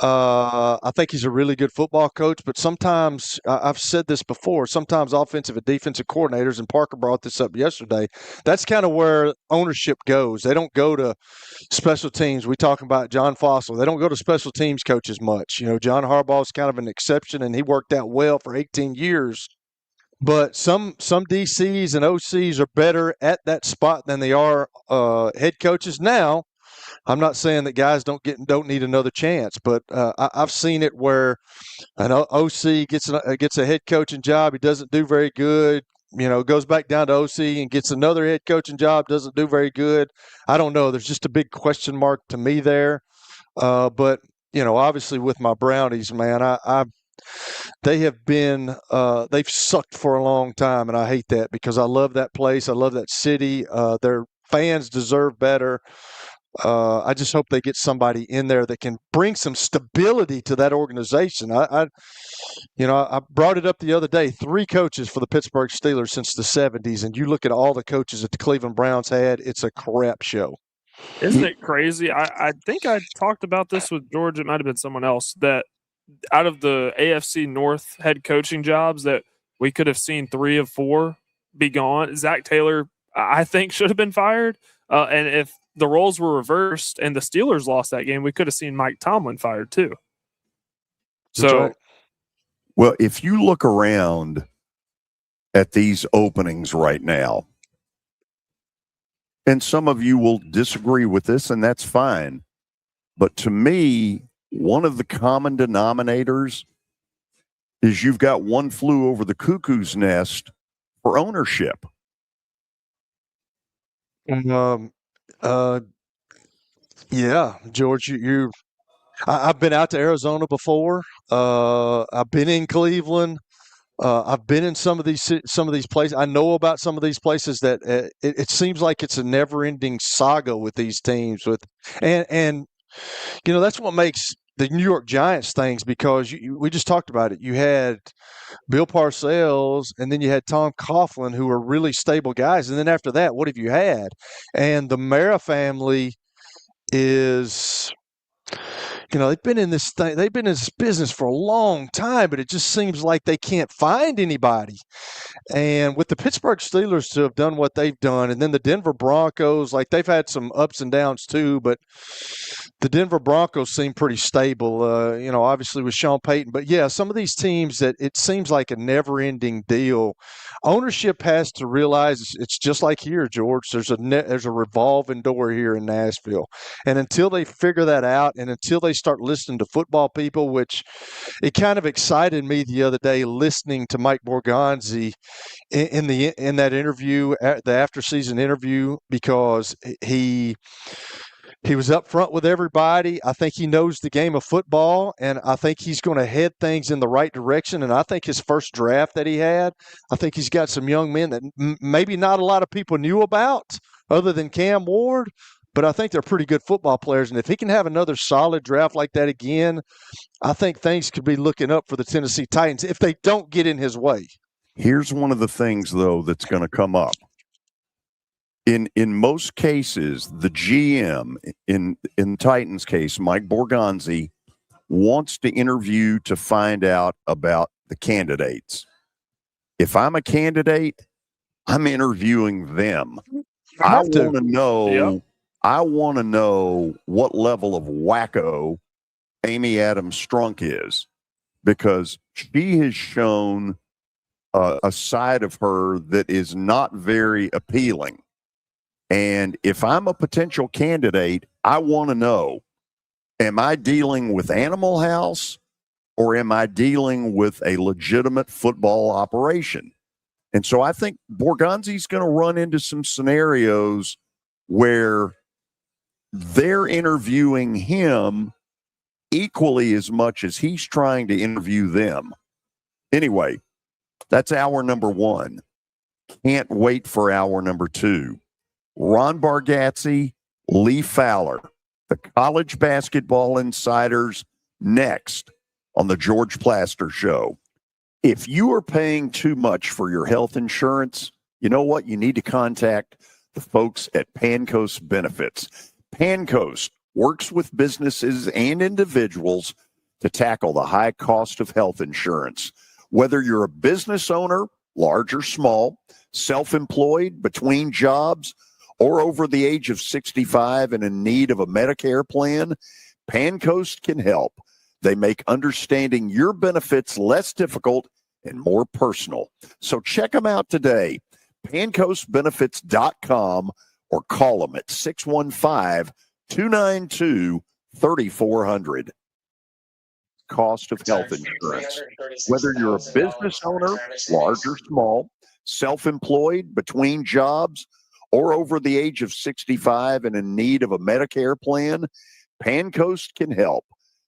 S6: I think he's a really good football coach, but sometimes, I've said this before, sometimes offensive and defensive coordinators, and Parker brought this up yesterday, that's kind of where ownership goes. They don't go to special teams. We talk about John Fossil. They don't go to special teams coaches much. John Harbaugh's kind of an exception, and he worked out well for 18 years. But some DCs and OCs are better at that spot than they are head coaches. Now, I'm not saying that guys don't need another chance, but I've seen it where an OC gets a head coaching job, he doesn't do very good. Goes back down to OC and gets another head coaching job, doesn't do very good. I don't know. There's just a big question mark to me there. But obviously with my Brownies, man, they have been they've sucked for a long time, and I hate that because I love that place. I love that city. Their fans deserve better. I just hope they get somebody in there that can bring some stability to that organization. I brought it up the other day. 3 coaches for the Pittsburgh Steelers since the 70s, and you look at all the coaches that the Cleveland Browns had, it's a crap show.
S7: Isn't it crazy? I think I talked about this with George. It might have been someone else, that out of the AFC North head coaching jobs that we could have seen 3 of 4 be gone, Zach Taylor, I think, should have been fired. And if the roles were reversed and the Steelers lost that game, we could have seen Mike Tomlin fired too.
S5: Well, if you look around at these openings right now, and some of you will disagree with this, and that's fine. But to me, one of the common denominators is you've got one flew over the cuckoo's nest for ownership.
S6: Yeah, George, I've been out to Arizona before. I've been in Cleveland. I've been in some of these places. I know about some of these places that it seems like it's a never-ending saga with these teams. And that's what makes the New York Giants things, because we just talked about it. You had Bill Parcells, and then you had Tom Coughlin, who were really stable guys. And then after that, what have you had? And the Mara family is, they've been in this business for a long time, but it just seems like they can't find anybody. And with the Pittsburgh Steelers to have done what they've done, and then the Denver Broncos, like they've had some ups and downs too, but the Denver Broncos seem pretty stable, obviously with Sean Payton. But yeah, some of these teams that it seems like a never-ending deal. Ownership has to realize it's just like here, George. There's a revolving door here in Nashville. And until they figure that out and until they start listening to football people, which it kind of excited me the other day listening to Mike Borgonzi in that interview, the after-season interview, because he was up front with everybody. I think he knows the game of football, and I think he's going to head things in the right direction. And I think his first draft that he had, I think he's got some young men that maybe not a lot of people knew about other than Cam Ward, but I think they're pretty good football players. And if he can have another solid draft like that again, I think things could be looking up for the Tennessee Titans if they don't get in his way.
S5: Here's one of the things, though, that's going to come up. In most cases, the GM, in Titans' case, Mike Borgonzi, wants to interview to find out about the candidates. If I'm a candidate, I'm interviewing them. I want to know. Yep. I want to know what level of wacko Amy Adams Strunk is, because she has shown a side of her that is not very appealing. And if I'm a potential candidate, I want to know, am I dealing with Animal House or am I dealing with a legitimate football operation? And so I think Borgonzi's going to run into some scenarios where they're interviewing him equally as much as he's trying to interview them. Anyway, that's hour number one. Can't wait for hour number two. Ron Bargatze, Lee Fowler, the college basketball insiders, next on the George Plaster Show. If you are paying too much for your health insurance, you know what? You need to contact the folks at Pancoast Benefits. Pancoast works with businesses and individuals to tackle the high cost of health insurance. Whether you're a business owner, large or small, self-employed, between jobs, or over the age of 65 and in need of a Medicare plan, Pancoast can help. They make understanding your benefits less difficult and more personal. So check them out today, pancoastbenefits.com, or call them at 615-292-3400. Cost of health insurance. Whether you're a business owner, large or small, self-employed, between jobs, or over the age of 65 and in need of a Medicare plan, Pancoast can help.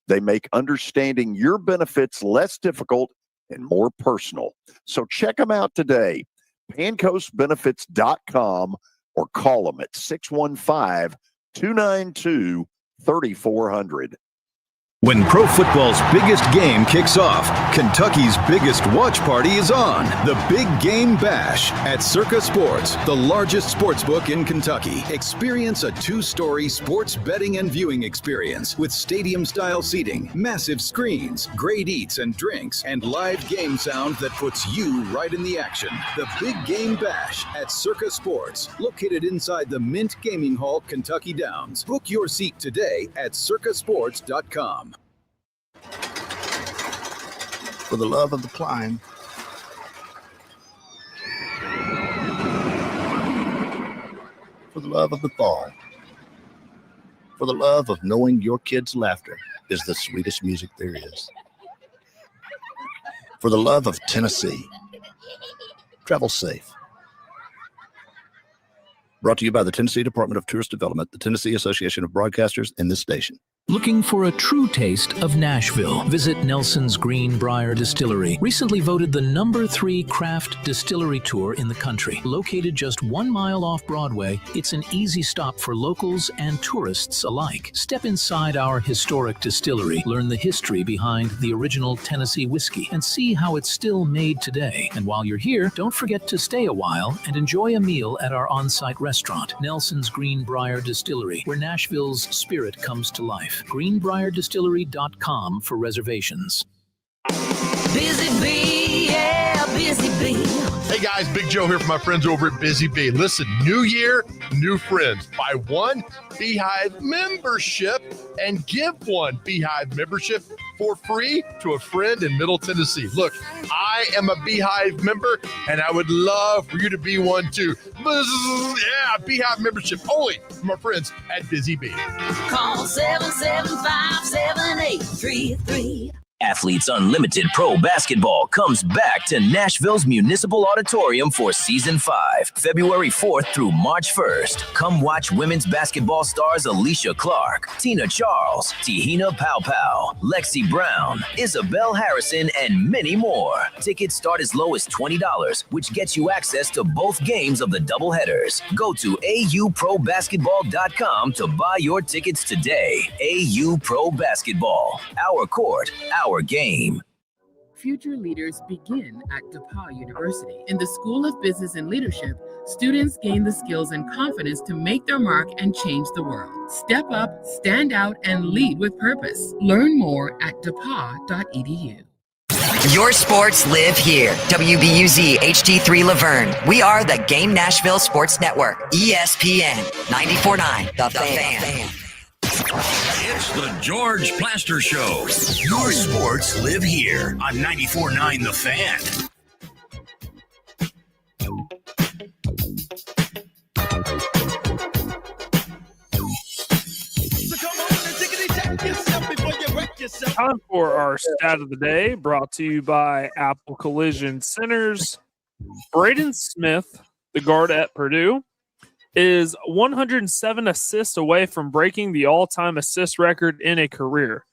S5: They make understanding your benefits less difficult and more personal. So check them out today, pancoastbenefits.com, or call them at 615-292-3400.
S17: When pro football's biggest game kicks off, Kentucky's biggest watch party is on. The Big Game Bash at Circa Sports, the largest sports book in Kentucky. Experience a two-story sports betting and viewing experience with stadium-style seating, massive screens, great eats and drinks, and live game sound that puts you right in the action. The Big Game Bash at Circa Sports, located inside the Mint Gaming Hall, Kentucky Downs. Book your seat today at circasports.com.
S18: For the love of the climb. For the love of the fall. For the love of knowing your kids' laughter is the sweetest music there is. For the love of Tennessee. Travel safe. Brought to you by the Tennessee Department of Tourist Development, the Tennessee Association of Broadcasters, and this station.
S19: Looking for a true taste of Nashville? Visit Nelson's Greenbrier Distillery, recently voted the #3 craft distillery tour in the country. Located just 1 mile off Broadway, it's an easy stop for locals and tourists alike. Step inside our historic distillery, learn the history behind the original Tennessee whiskey, and see how it's still made today. And while you're here, don't forget to stay a while and enjoy a meal at our on-site restaurant, Nelson's Greenbrier Distillery, where Nashville's spirit comes to life. greenbrierdistillery.com for reservations.
S20: Busy bee, yeah, busy bee. Hey guys, Big Joe here for my friends over at Busy Bee. Listen, new year, new friends. Buy one Beehive membership and give one Beehive membership for free to a friend in Middle Tennessee. Look, I am a Beehive member and I would love for you to be one too. Yeah, Beehive membership only for my friends at Busy Bee.
S21: Call 775-7833.
S22: Athletes Unlimited Pro Basketball comes back to Nashville's Municipal Auditorium for Season 5, February 4th through March 1st. Come watch women's basketball stars Alicia Clark, Tina Charles, Tihina Paopao, Lexi Brown, Isabel Harrison, and many more. Tickets start as low as $20, which gets you access to both games of the doubleheaders. Go to auprobasketball.com to buy your tickets today. AU Pro Basketball. Our court, our game.
S23: Future leaders begin at DePauw University. In the School of Business and Leadership, students gain the skills and confidence to make their mark and change the world. Step up, stand out, and lead with purpose. Learn more at depaw.edu.
S3: Your sports live here. WBUZ HD3 Laverne. We are the Game Nashville Sports Network. ESPN 94.9 The Fan.
S4: It's the George Plaster Show.
S2: Your sports live here on 94.9 The Fan.
S7: Time for our stat of the day, brought to you by Apple Collision Centers. Braden Smith, the guard at Purdue, is 107 assists away from breaking the all-time assist record in a career.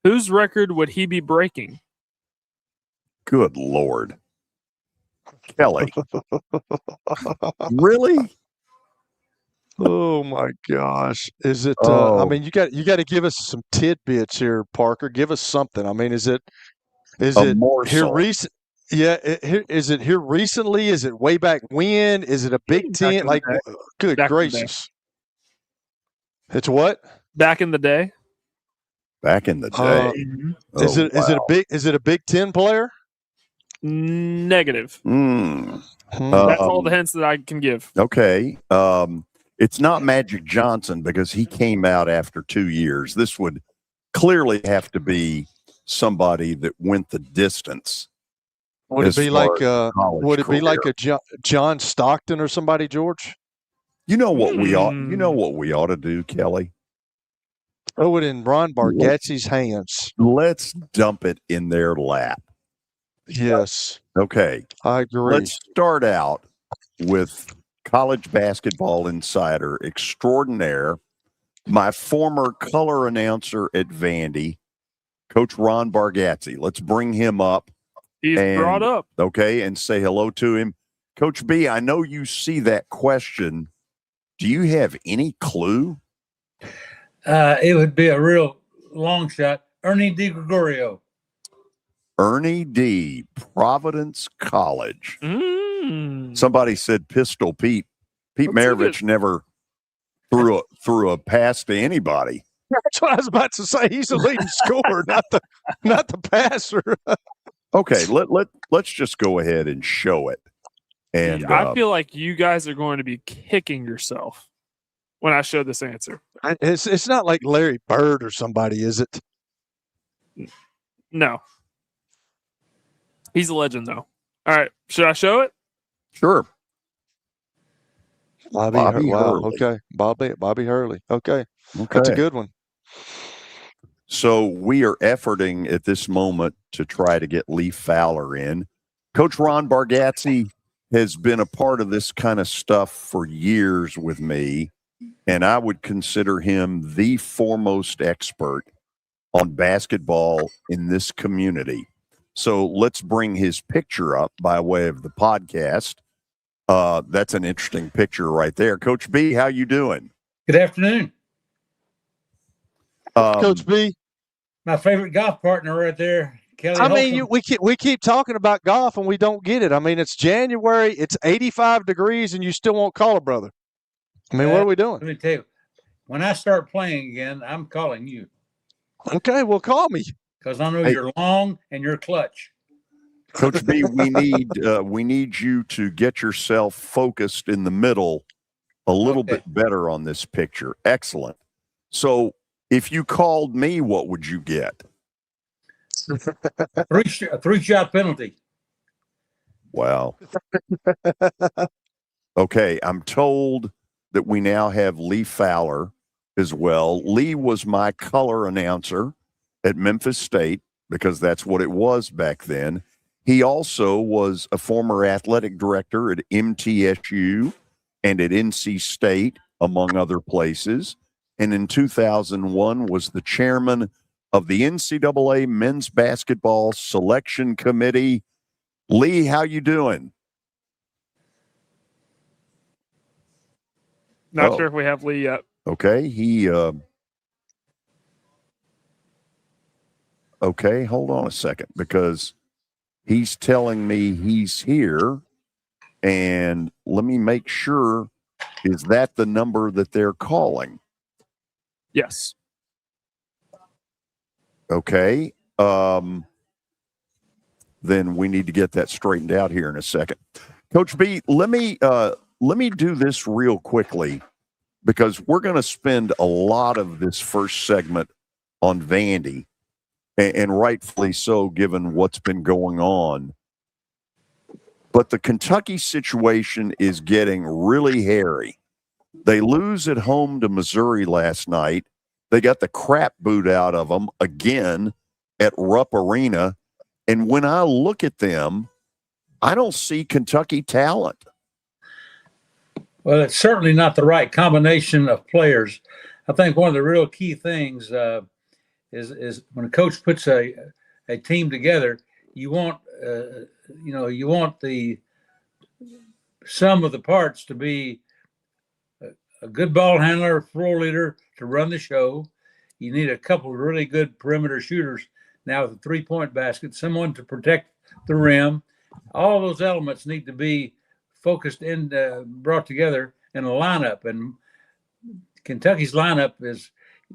S7: Whose record would he be breaking?
S5: Good Lord. Kelly. Really?
S6: Oh my gosh! Is it? I mean, you got to give us some tidbits here, Parker. Give us something. I mean, is it here recent? Yeah, is it here recently? Is it way back when? Is it a Big Ten? Like, good gracious! It's what?
S7: Back in the day.
S5: Back in the day.
S6: Is it a Big Ten player?
S7: Negative.
S5: Mm.
S7: That's all the hints that I can give.
S5: Okay. It's not Magic Johnson because he came out after 2 years. This would clearly have to be somebody that went the distance.
S6: Would it be like a John Stockton or somebody, George?
S5: You know what we ought. You know what we ought to do, Kelly.
S6: Throw it in Ron Bargatze's hands.
S5: Let's dump it in their lap.
S6: Yes.
S5: Okay.
S6: I agree.
S5: Let's start out with college basketball insider extraordinaire, my former color announcer at Vandy, Coach Ron Bargatze. Let's bring him up.
S7: He's brought up.
S5: Okay, and say hello to him. Coach B, I know you see that question. Do you have any clue?
S24: It would be a real long shot. Ernie DiGregorio.
S5: Ernie D, Providence College. Somebody said Pistol Pete. Pete Maravich never threw a pass to anybody.
S6: That's what I was about to say. He's the leading scorer, not the passer.
S5: Okay, let's just go ahead and show it. And
S7: I feel like you guys are going to be kicking yourself when I show this answer.
S6: It's not like Larry Bird or somebody, is it?
S7: No. He's a legend, though. All right, should I show it?
S5: Sure.
S6: Bobby Hurley. Okay. Bobby Hurley. Okay. That's a good one.
S5: So we are efforting at this moment to try to get Lee Fowler in. Coach Ron Bargatze has been a part of this kind of stuff for years with me, and I would consider him the foremost expert on basketball in this community. So let's bring his picture up by way of the podcast. That's an interesting picture right there. Coach B, how you doing?
S24: Good afternoon.
S6: Coach B.
S24: My favorite golf partner right there, Kelly.
S6: I mean, we keep talking about golf and we don't get it. I mean, it's January, it's 85 degrees, and you still won't call a brother. I mean, what are we doing?
S24: Let me tell you, when I start playing again, I'm calling you.
S6: Okay, well, call me.
S24: Because I know you're long and you're clutch.
S5: Coach B, we need you to get yourself focused in the middle a little bit better on this picture. Excellent. So if you called me, what would you get?
S24: A three-shot penalty.
S5: Wow. Okay, I'm told that we now have Lee Fowler as well. Lee was my color announcer at Memphis State because that's what it was back then. He also was a former athletic director at MTSU and at NC State, among other places. And in 2001 was the chairman of the NCAA Men's Basketball Selection Committee. Lee, how you doing?
S7: Not sure if we have Lee yet.
S5: Okay, okay, hold on a second, because he's telling me he's here, and let me make sure, is that the number that they're calling?
S7: Yes.
S5: Okay, then we need to get that straightened out here in a second. Coach B, let me do this real quickly, because we're going to spend a lot of this first segment on Vandy, and rightfully so, given what's been going on. But the Kentucky situation is getting really hairy. They lose at home to Missouri last night. They got the crap boot out of them again at Rupp Arena. And when I look at them, I don't see Kentucky talent.
S24: Well, it's certainly not the right combination of players. I think one of the real key things is when a coach puts a team together, you want the sum of the parts to be a good ball handler, floor leader to run the show. You need a couple of really good perimeter shooters now with a three-point basket, someone to protect the rim. All those elements need to be focused and brought together in a lineup. And Kentucky's lineup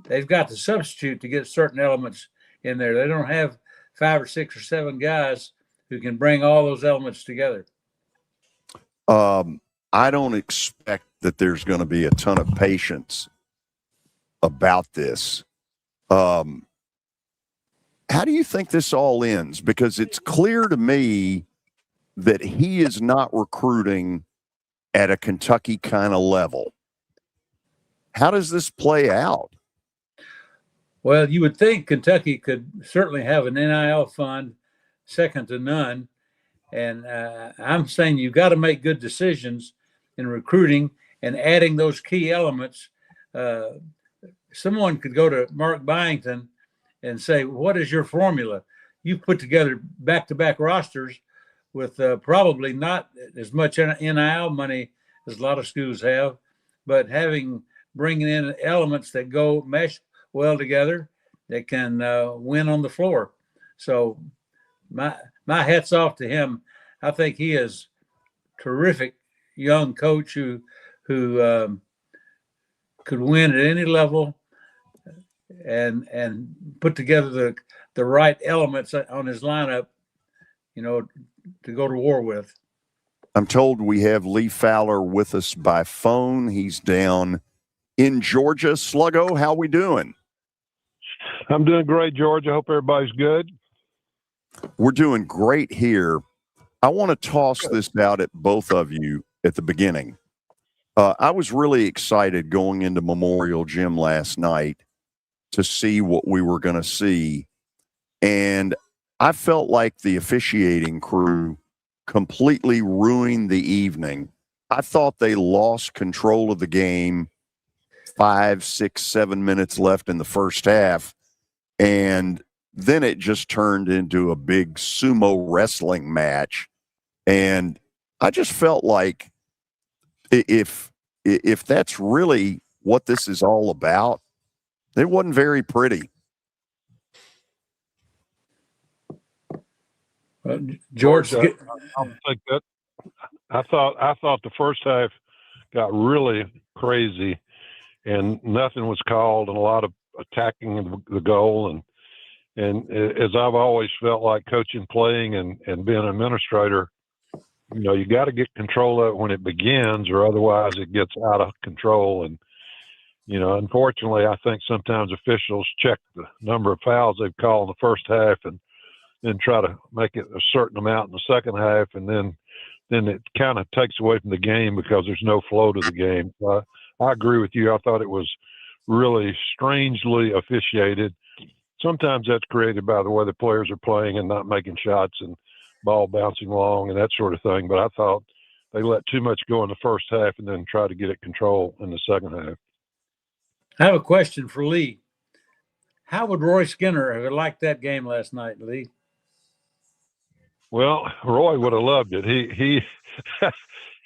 S24: they've got to substitute to get certain elements in there. They don't have 5 or 6 or 7 guys who can bring all those elements together.
S5: I don't expect that there's going to be a ton of patience about this. How do you think this all ends? Because it's clear to me that he is not recruiting at a Kentucky kind of level. How does this play out?
S24: Well, you would think Kentucky could certainly have an NIL fund second to none. And I'm saying you've got to make good decisions in recruiting and adding those key elements. Someone could go to Mark Byington and say, what is your formula? You've put together back-to-back rosters with probably not as much NIL money as a lot of schools have, but bringing in elements that mesh well together that can win on the floor. So my hat's off to him. I think he is a terrific young coach who could win at any level and put together the right elements on his lineup, to go to war with.
S5: I'm told we have Lee Fowler with us by phone. He's down in Georgia. Sluggo, how we doing?
S9: I'm doing great, George. I hope everybody's good.
S5: We're doing great here. I want to toss this out at both of you at the beginning. I was really excited going into Memorial Gym last night to see what we were going to see. And I felt like the officiating crew completely ruined the evening. I thought they lost control of the game 5, 6, 7 minutes left in the first half. And then it just turned into a big sumo wrestling match. And I just felt like if that's really what this is all about, it wasn't very pretty.
S24: George,
S9: I'll take that. I thought the first half got really crazy, and nothing was called, and a lot of attacking the goal, And as I've always felt like coaching, playing, and being an administrator, you know, you got to get control of it when it begins, or otherwise it gets out of control. And, you know, unfortunately, I think sometimes officials check the number of fouls they've called in the first half and then try to make it a certain amount in the second half, and then it kind of takes away from the game because there's no flow to the game. I agree with you. I thought it was really strangely officiated. Sometimes that's created by the way the players are playing and not making shots and ball bouncing long and that sort of thing. But I thought they let too much go in the first half and then try to get it control in the second half.
S24: I have a question for Lee. How would Roy Skinner have liked that game last night, Lee?
S9: Well, Roy would have loved it.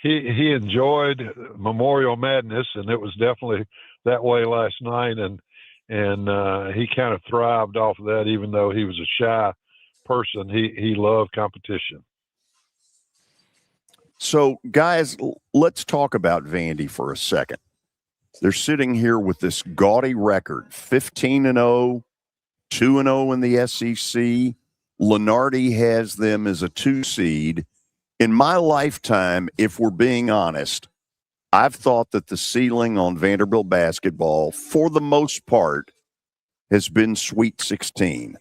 S9: He enjoyed Memorial Madness, and it was definitely that way last night. And he kind of thrived off of that, even though he was a shy person. He loved competition.
S5: So, guys, let's talk about Vandy for a second. They're sitting here with this gaudy record, 15-0, 2-0 in the SEC. Lunardi has them as a 2 seed. In my lifetime, if we're being honest, I've thought that the ceiling on Vanderbilt basketball, for the most part, has been Sweet 16.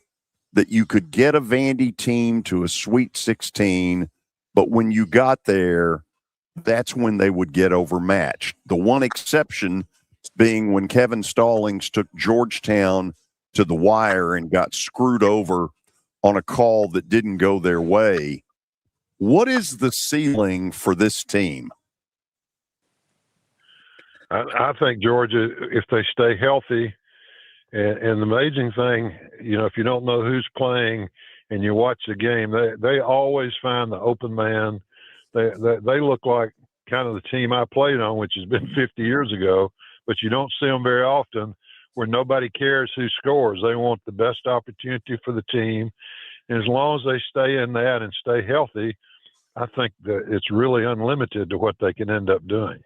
S5: That you could get a Vandy team to a Sweet 16, but when you got there, that's when they would get overmatched. The one exception being when Kevin Stallings took Georgetown to the wire and got screwed over on a call that didn't go their way. What is the ceiling for this team?
S9: I think Georgia, if they stay healthy, and the amazing thing, you know, if you don't know who's playing and you watch the game, they always find the open man. They look like kind of the team I played on, which has been 50 years ago, but you don't see them very often, where nobody cares who scores. They want the best opportunity for the team. And as long as they stay in that and stay healthy, I think that it's really unlimited to what they can end up doing.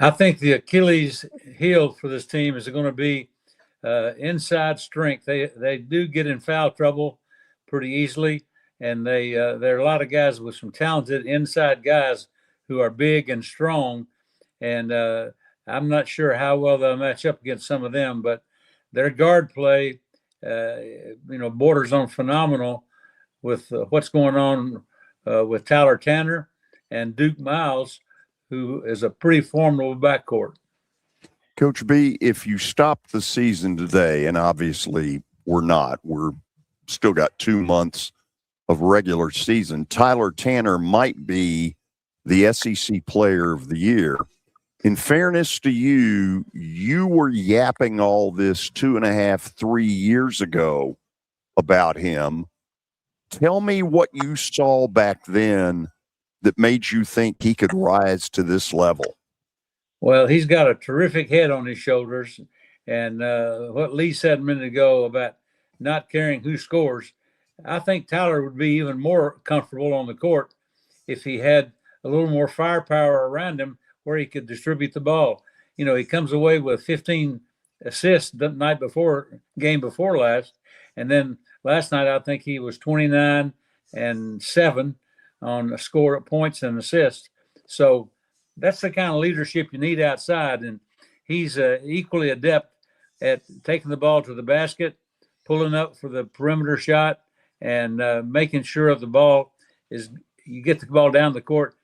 S24: I think the Achilles heel for this team is going to be inside strength. They do get in foul trouble pretty easily, and there are a lot of guys with some talented inside guys who are big and strong, and I'm not sure how well they'll match up against some of them, but their guard play, borders on phenomenal with what's going on with Tyler Tanner and Duke Miles, who is a pretty formidable backcourt.
S5: Coach B, if you stop the season today, and obviously we're still got 2 months of regular season, Tyler Tanner might be the SEC Player of the Year. In fairness to you, you were yapping all this 2.5, 3 years ago about him. Tell me what you saw back then that made you think he could rise to this level.
S24: Well, he's got a terrific head on his shoulders. And what Lee said a minute ago about not caring who scores, I think Tyler would be even more comfortable on the court if he had a little more firepower around him where he could distribute the ball. You know, he comes away with 15 assists the game before last. And then last night, I think he was 29 and 7 on a score of points and assists. So that's the kind of leadership you need outside. And he's equally adept at taking the ball to the basket, pulling up for the perimeter shot, and making sure the ball you get the ball down the court.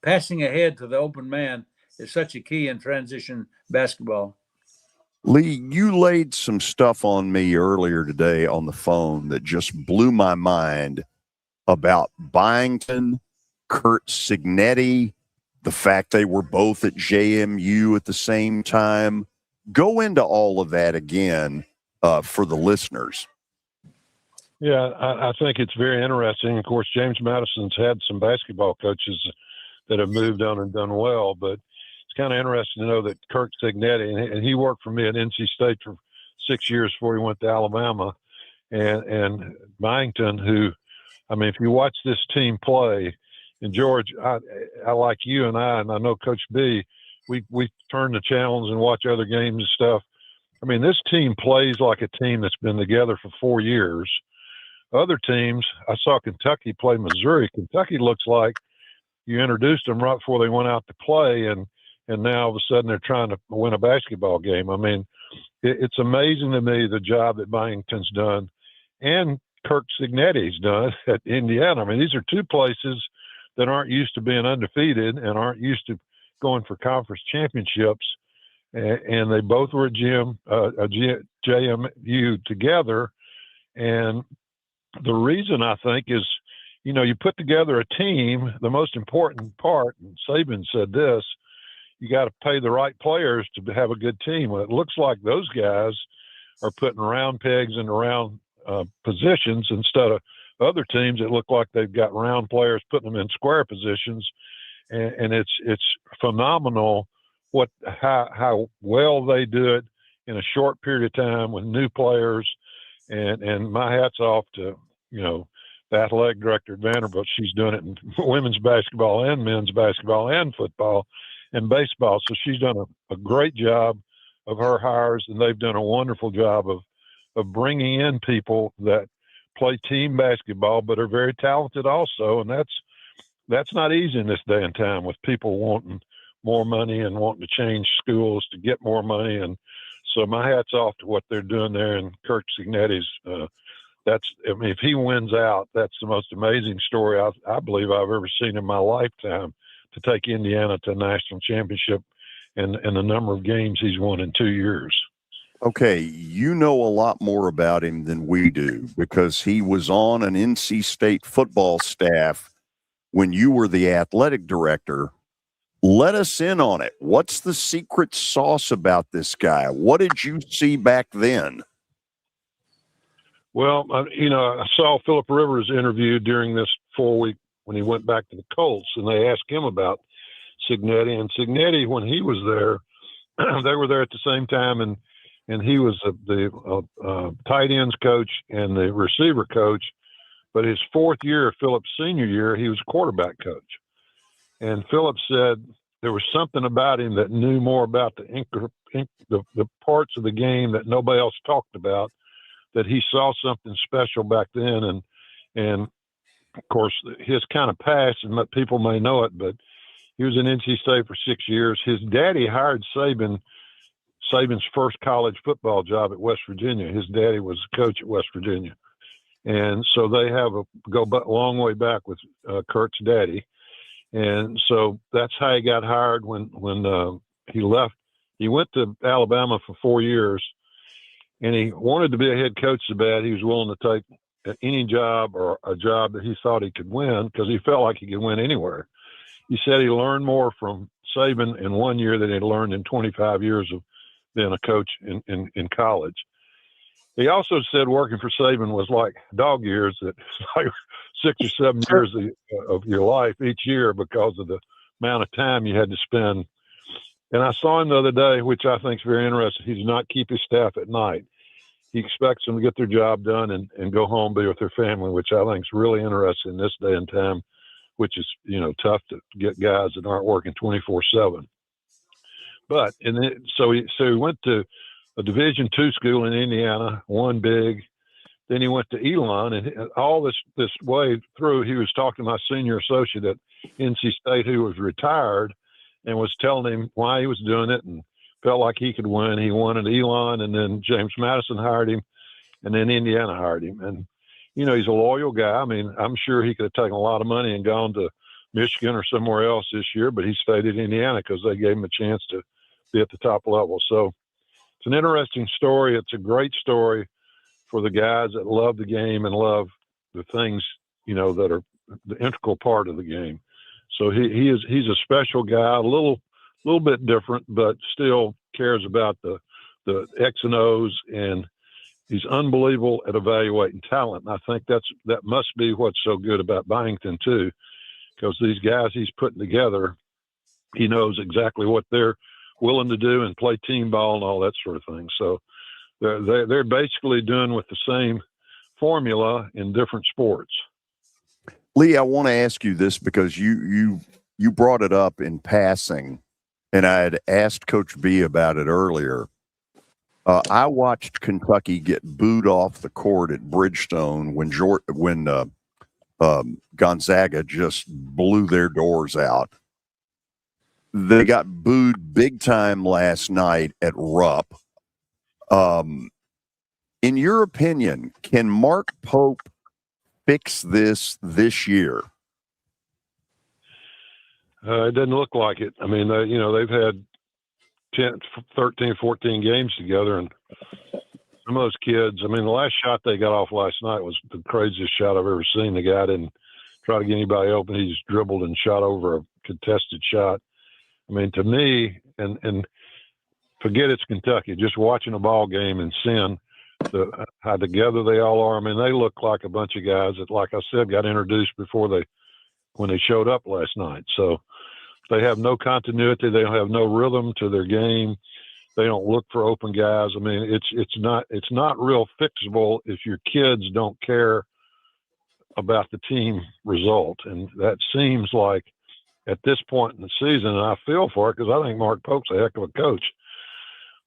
S24: Passing ahead to the open man is such a key in transition basketball.
S5: Lee, you laid some stuff on me earlier today on the phone that just blew my mind about Byington, Kurt Signetti, the fact they were both at JMU at the same time. Go into all of that again for the listeners.
S9: Yeah, I think it's very interesting. Of course, James Madison's had some basketball coaches that have moved on and done well, but it's kind of interesting to know that Kirk Signetti, and he worked for me at NC State for 6 years before he went to Alabama, and Byington, who, I mean, if you watch this team play, and George, I like you and I know Coach B, we turn the channels and watch other games and stuff. I mean, this team plays like a team that's been together for 4 years. Other teams, I saw Kentucky play Missouri. Kentucky looks like you introduced them right before they went out to play, and now all of a sudden they're trying to win a basketball game. I mean, it's amazing to me the job that Byington's done and Kirk Cignetti's done at Indiana. I mean, these are two places that aren't used to being undefeated and aren't used to going for conference championships, and they both were JMU together. And the reason, I think, is, you know, you put together a team, the most important part, and Saban said this, you got to pay the right players to have a good team. Well, it looks like those guys are putting round pegs into round positions instead of other teams that look like they've got round players putting them in square positions. And it's phenomenal how well they do it in a short period of time with new players. And my hat's off to, you know, the athletic director at Vanderbilt. She's doing it in women's basketball and men's basketball and football and baseball. So she's done a great job of her hires, and they've done a wonderful job of bringing in people that play team basketball but are very talented also. And that's not easy in this day and time with people wanting more money and wanting to change schools to get more money. And so my hat's off to what they're doing there. And Kirk Cignetti's, I mean, if he wins out, that's the most amazing story I believe I've ever seen in my lifetime, to take Indiana to a national championship and the number of games he's won in 2 years.
S5: Okay, you know a lot more about him than we do because he was on an NC State football staff when you were the athletic director. Let us in on it. What's the secret sauce about this guy? What did you see back then?
S9: Well, you know, I saw Philip Rivers interviewed during this 4 week when he went back to the Colts, and they asked him about Cignetti. And Cignetti, when he was there, they were there at the same time, and he was the tight ends coach and the receiver coach. But his fourth year, Philip's senior year, he was quarterback coach. And Philip said there was something about him that knew more about the parts of the game that nobody else talked about, that he saw something special back then. And of course, his kind of past, and people may know it, but he was in NC State for 6 years. His daddy hired Saban's first college football job at West Virginia. His daddy was a coach at West Virginia. And so they have a long way back with Kurt's daddy. And so that's how he got hired when he left. He went to Alabama for 4 years, and he wanted to be a head coach so bad he was willing to take any job or a job that he thought he could win, because he felt like he could win anywhere. He said he learned more from Saban in 1 year than he'd learned in 25 years of being a coach in college. He also said working for Saban was like dog years, that it's like 6 or 7 years of your life each year because of the amount of time you had to spend. And I saw him the other day, which I think is very interesting. He does not keep his staff at night. He expects them to get their job done and go home, be with their family, which I think is really interesting in this day and time, which is, you know, tough to get guys that aren't working 24/7. But so he went to a Division II school in Indiana, won big. Then he went to Elon, and all this way through, he was talking to my senior associate at NC State, who was retired, and was telling him why he was doing it and felt like he could win. He won at Elon, and then James Madison hired him, and then Indiana hired him. And, you know, he's a loyal guy. I mean, I'm sure he could have taken a lot of money and gone to Michigan or somewhere else this year, but he stayed at Indiana because they gave him a chance to be at the top level. So it's an interesting story. It's a great story for the guys that love the game and love the things, you know, that are the integral part of the game. So he's a special guy, a little bit different, but still cares about the X and O's, and he's unbelievable at evaluating talent. And I think that must be what's so good about Byington too, because these guys he's putting together, he knows exactly what they're willing to do and play team ball and all that sort of thing. So they're basically doing with the same formula in different sports.
S5: Lee, I want to ask you this because you brought it up in passing, and I had asked Coach B about it earlier. I watched Kentucky get booed off the court at Bridgestone when Gonzaga just blew their doors out. They got booed big time last night at Rupp. In your opinion, can Mark Pope fix this year?
S9: It doesn't look like it. I mean, they've had 10, 13, 14 games together, and some of those kids, I mean, the last shot they got off last night was the craziest shot I've ever seen. The guy didn't try to get anybody open. He just dribbled and shot over a contested shot. I mean, to me, and forget it's Kentucky, just watching a ball game and seeing how together they all are. I mean, they look like a bunch of guys that, like I said, got introduced when they showed up last night. So they have no continuity. They don't have no rhythm to their game. They don't look for open guys. I mean, it's not real fixable if your kids don't care about the team result. And that seems like at this point in the season, and I feel for it because I think Mark Pope's a heck of a coach.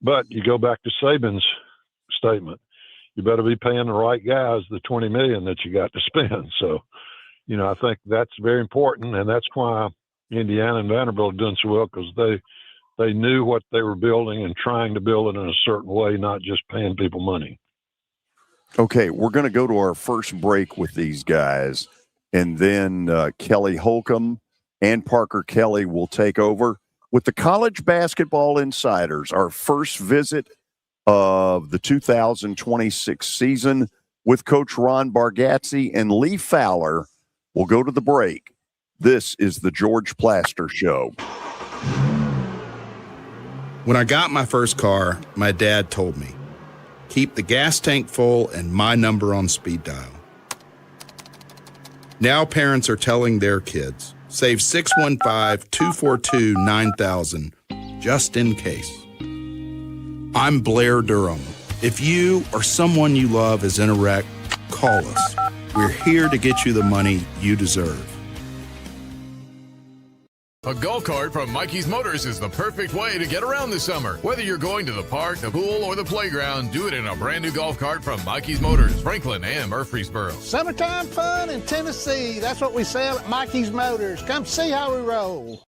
S9: But you go back to Saban's statement, you better be paying the right guys the $20 million that you got to spend. So, I think that's very important, and that's why Indiana and Vanderbilt are doing so well, because they knew what they were building and trying to build it in a certain way, not just paying people money.
S5: Okay, we're going to go to our first break with these guys, and then Kelly Holcomb and Parker Kelly will take over with the College Basketball Insiders, our first visit of the 2026 season with Coach Ron Bargatze and Lee Fowler. We'll go to the break. This is the George Plaster Show.
S8: When I got my first car, my dad told me, keep the gas tank full and my number on speed dial. Now parents are telling their kids, save 615-242-9000 just in case. I'm Blair Durham. If you or someone you love is in a wreck, call us. We're here to get you the money you deserve.
S10: A golf cart from Mikey's Motors is the perfect way to get around this summer. Whether you're going to the park, the pool, or the playground, do it in a brand new golf cart from Mikey's Motors, Franklin and Murfreesboro.
S12: Summertime fun in Tennessee. That's what we sell at Mikey's Motors. Come see how we roll.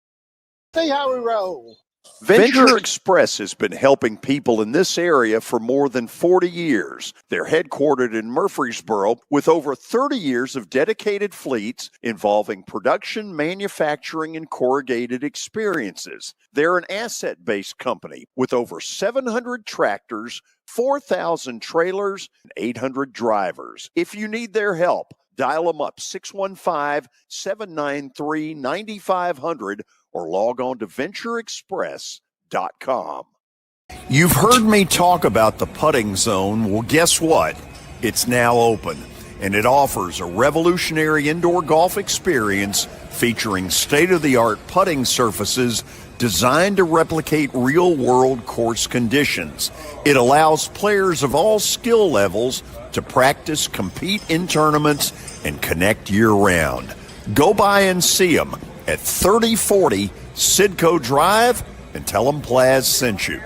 S12: See how we roll.
S5: Venture Express has been helping people in this area for more than 40 years. They're headquartered in Murfreesboro with over 30 years of dedicated fleets involving production, manufacturing, and corrugated experiences. They're an asset-based company with over 700 tractors, 4,000 trailers, and 800 drivers. If you need their help, dial them up 615-793-9500 or log on to ventureexpress.com. You've heard me talk about the putting zone. Well, guess what? It's now open, and it offers a revolutionary indoor golf experience featuring state-of-the-art putting surfaces designed to replicate real-world course conditions. It allows players of all skill levels to practice, compete in tournaments, and connect year-round. Go by and see them at 3040 Sidco Drive and tell them Plaz sent you.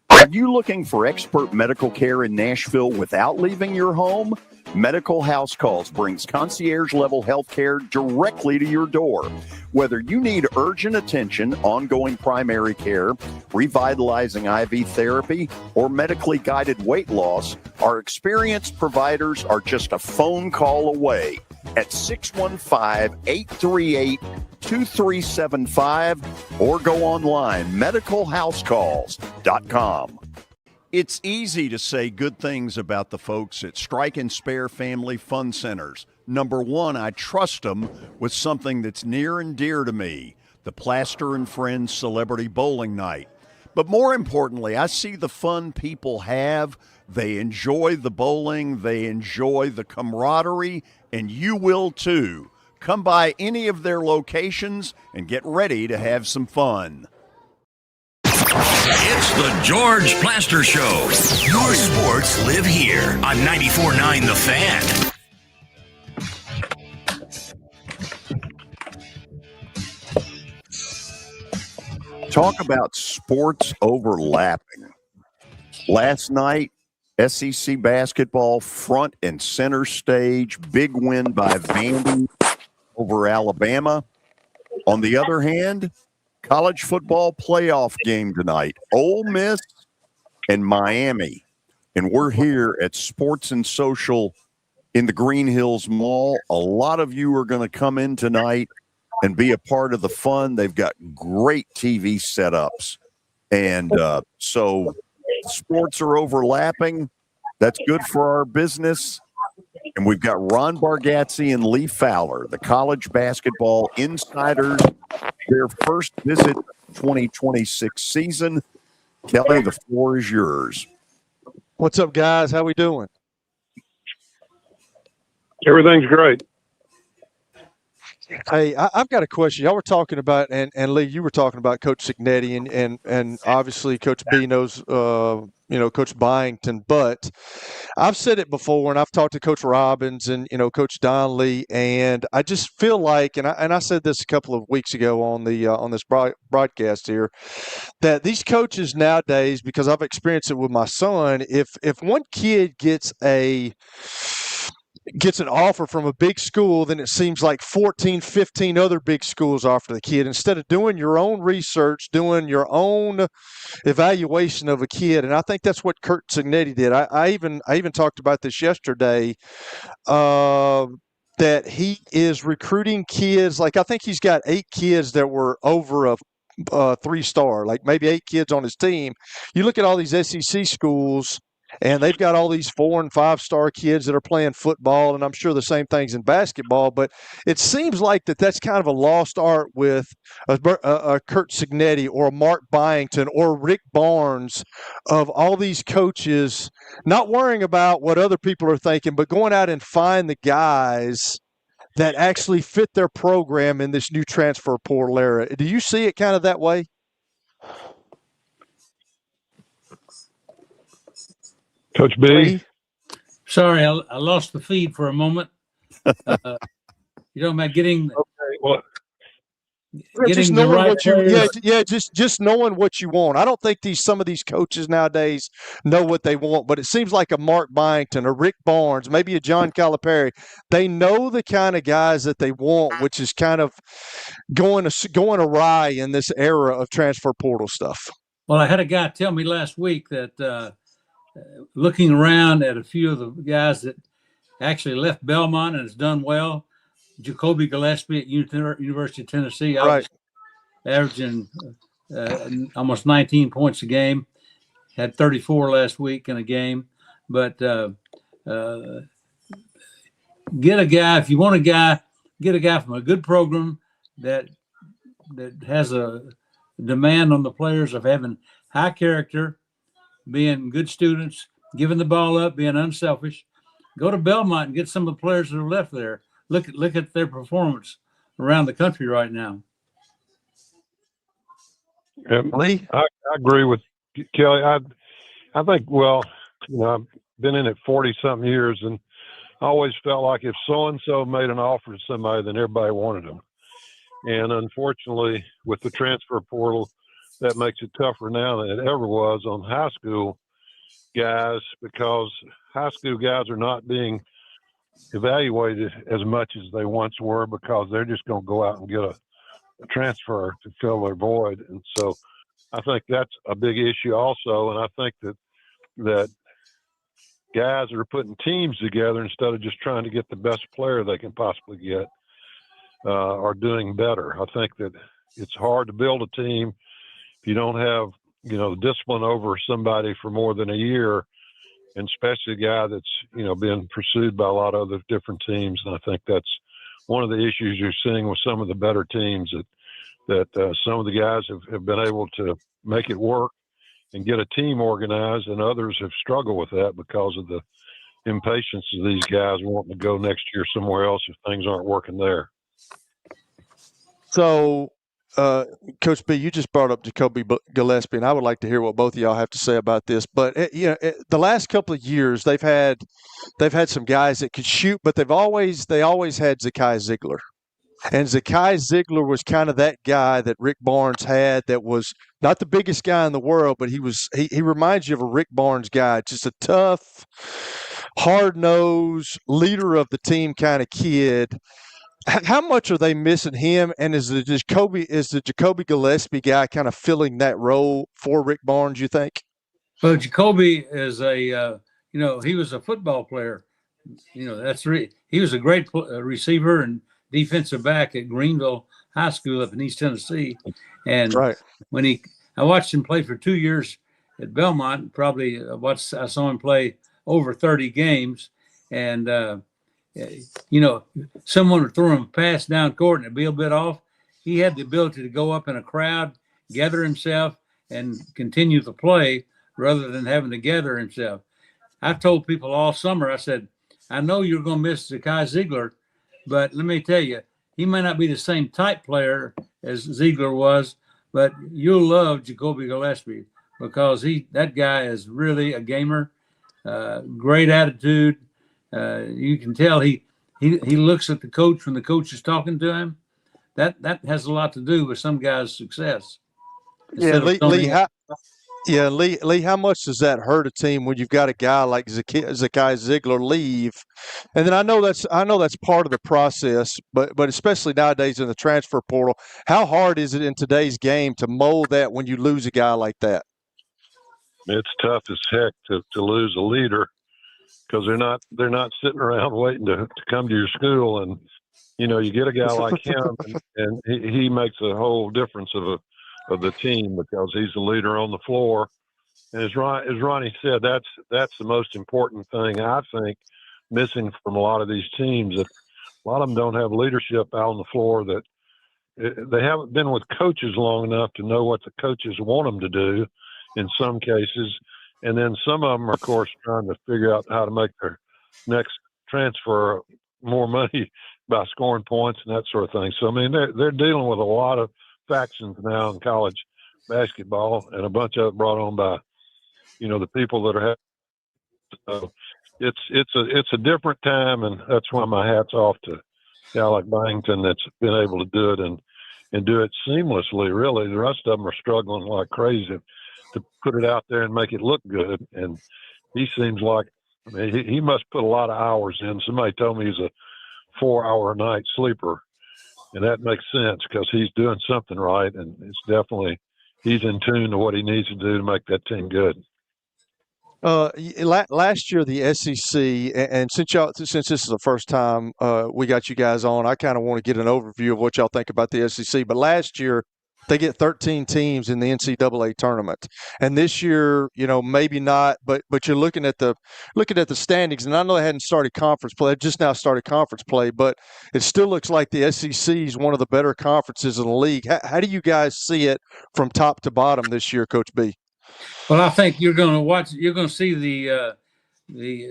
S5: Are you looking for expert medical care in Nashville without leaving your home? Medical House Calls brings concierge-level health care directly to your door. Whether you need urgent attention, ongoing primary care, revitalizing IV therapy, or medically guided weight loss, our experienced providers are just a phone call away at 615-838-2375 or go online, medicalhousecalls.com. It's easy to say good things about the folks at Strike and Spare Family Fun Centers. Number one, I trust them with something that's near and dear to me, the Plaster and Friends Celebrity Bowling Night. But more importantly, I see the fun people have. They enjoy the bowling, they enjoy the camaraderie, and you will too. Come by any of their locations and get ready to have some fun.
S2: It's the George Plaster Show. Your sports live here on 94.9 The Fan.
S5: Talk about sports overlapping. Last night, SEC basketball front and center stage, big win by Vandy over Alabama. On the other hand, college football playoff game tonight, Ole Miss and Miami. And we're here at Sports and Social in the Green Hills Mall. A lot of you are going to come in tonight and be a part of the fun. They've got great TV setups. And so sports are overlapping. That's good for our business. And we've got Ron Bargatze and Lee Fowler, the college basketball insiders, their first visit 2026 season. Kelly, the floor is yours.
S6: What's up, guys? How we doing?
S9: Everything's great.
S6: Hey, I've got a question. Y'all were talking about, and Lee, you were talking about Coach Cignetti, and obviously Coach B knows, Coach Byington. But I've said it before, and I've talked to Coach Robbins and Coach Donnelly, and I just feel like, and I said this a couple of weeks ago on this broadcast here, that these coaches nowadays, because I've experienced it with my son, if one kid gets an offer from a big school, then it seems like 14, 15 other big schools offer the kid. Instead of doing your own research, doing your own evaluation of a kid. And I think that's what Kurt Cignetti did. I even talked about this yesterday, that he is recruiting kids. Like, I think he's got 8 kids that were over a 3-star, like maybe 8 kids on his team. You look at all these SEC schools, and they've got all these 4- and 5-star kids that are playing football, and I'm sure the same thing's in basketball. But it seems like that's kind of a lost art with a Kurt Cignetti or a Mark Byington or Rick Barnes, of all these coaches not worrying about what other people are thinking, but going out and find the guys that actually fit their program in this new transfer portal era. Do you see it kind of that way?
S9: Coach B?
S24: Sorry, I lost the feed for a moment. You know about getting
S6: Just
S24: the
S6: knowing
S24: right
S6: what you,
S24: players.
S6: just knowing what you want. I don't think some of these coaches nowadays know what they want, but it seems like a Mark Byington, a Rick Barnes, maybe a John Calipari. They know the kind of guys that they want, which is kind of going awry in this era of transfer portal stuff.
S24: Well, I had a guy tell me last week that looking around at a few of the guys that actually left Belmont and has done well, Jacoby Gillespie at University of Tennessee,
S6: right,
S24: averaging almost 19 points a game, had 34 last week in a game. But get a guy, if you want a guy, get a guy from a good program that has a demand on the players of having high character, being good students, giving the ball up, being unselfish. Go to Belmont and get some of the players that are left there. Look at their performance around the country right now.
S6: Lee?
S9: I agree with Kelly. I think, I've been in it 40-something years, and I always felt like if so-and-so made an offer to somebody, then everybody wanted them. And unfortunately, with the transfer portal, that makes it tougher now than it ever was on high school guys, because high school guys are not being evaluated as much as they once were, because they're just going to go out and get a transfer to fill their void. And so I think that's a big issue also. And I think that guys that are putting teams together instead of just trying to get the best player they can possibly get are doing better. I think that it's hard to build a team if you don't have, the discipline over somebody for more than a year, and especially a guy that's, being pursued by a lot of other different teams. And I think that's one of the issues you're seeing with some of the better teams, that some of the guys have been able to make it work and get a team organized, and others have struggled with that because of the impatience of these guys wanting to go next year somewhere else if things aren't working there.
S6: So, Coach B, you just brought up Jacoby Gillespie, and I would like to hear what both of y'all have to say about this. But the last couple of years, they've had some guys that could shoot, but they always had Zakai Ziegler. And Zakai Ziegler was kind of that guy that Rick Barnes had that was not the biggest guy in the world, but he reminds you of a Rick Barnes guy, just a tough, hard-nosed, leader of the team kind of kid. How much are they missing him? And is the Jacoby Gillespie guy kind of filling that role for Rick Barnes, you think?
S24: Well, Jacoby is he was a football player. He was a great receiver and defensive back at Greenville High School up in East Tennessee. And I watched him play for 2 years at Belmont. Probably I saw him play over 30 games. And, someone would throw him a pass down court and it'd be a bit off. He had the ability to go up in a crowd, gather himself, and continue the play rather than having to gather himself. I've told people all summer, I said, I know you're going to miss Zakai Ziegler, but let me tell you, he may not be the same type player as Ziegler was, but you'll love Jacoby Gillespie because that guy is really a gamer, great attitude. You can tell he looks at the coach when the coach is talking to him. That has a lot to do with some guys' success.
S6: Lee, how much does that hurt a team when you've got a guy like Zakai Ziegler leave? And then I know that's part of the process, but especially nowadays in the transfer portal, how hard is it in today's game to mold that when you lose a guy like that?
S9: It's tough as heck to lose a leader because they're not sitting around waiting to come to your school. And you get a guy like him, and he makes a whole difference of the team because he's the leader on the floor. And as Ronnie said, that's the most important thing I think missing from a lot of these teams. That a lot of them don't have leadership out on the floor. That they haven't been with coaches long enough to know what the coaches want them to do in some cases. And then some of them are, of course, trying to figure out how to make their next transfer more money by scoring points and that sort of thing. So, I mean, they're dealing with a lot of factions now in college basketball, and a bunch of it brought on by, the people that are having. So it's a different time, and that's why my hat's off to a guy like Byington that's been able to do it and do it seamlessly. Really, the rest of them are struggling like crazy to put it out there and make it look good. And he seems like, he must put a lot of hours in. Somebody told me he's a 4-hour a night sleeper. And that makes sense because he's doing something right, and it's definitely he's in tune to what he needs to do to make that team good.
S6: Last year, the SEC, and since this is the first time we got you guys on, I kind of want to get an overview of what y'all think about the SEC. But last year, they get 13 teams in the NCAA tournament, and this year, maybe not. But you're looking at the standings, and I know they hadn't started conference play; they just now started conference play. But it still looks like the SEC is one of the better conferences in the league. How do you guys see it from top to bottom this year, Coach B?
S24: Well, I think you're going to see a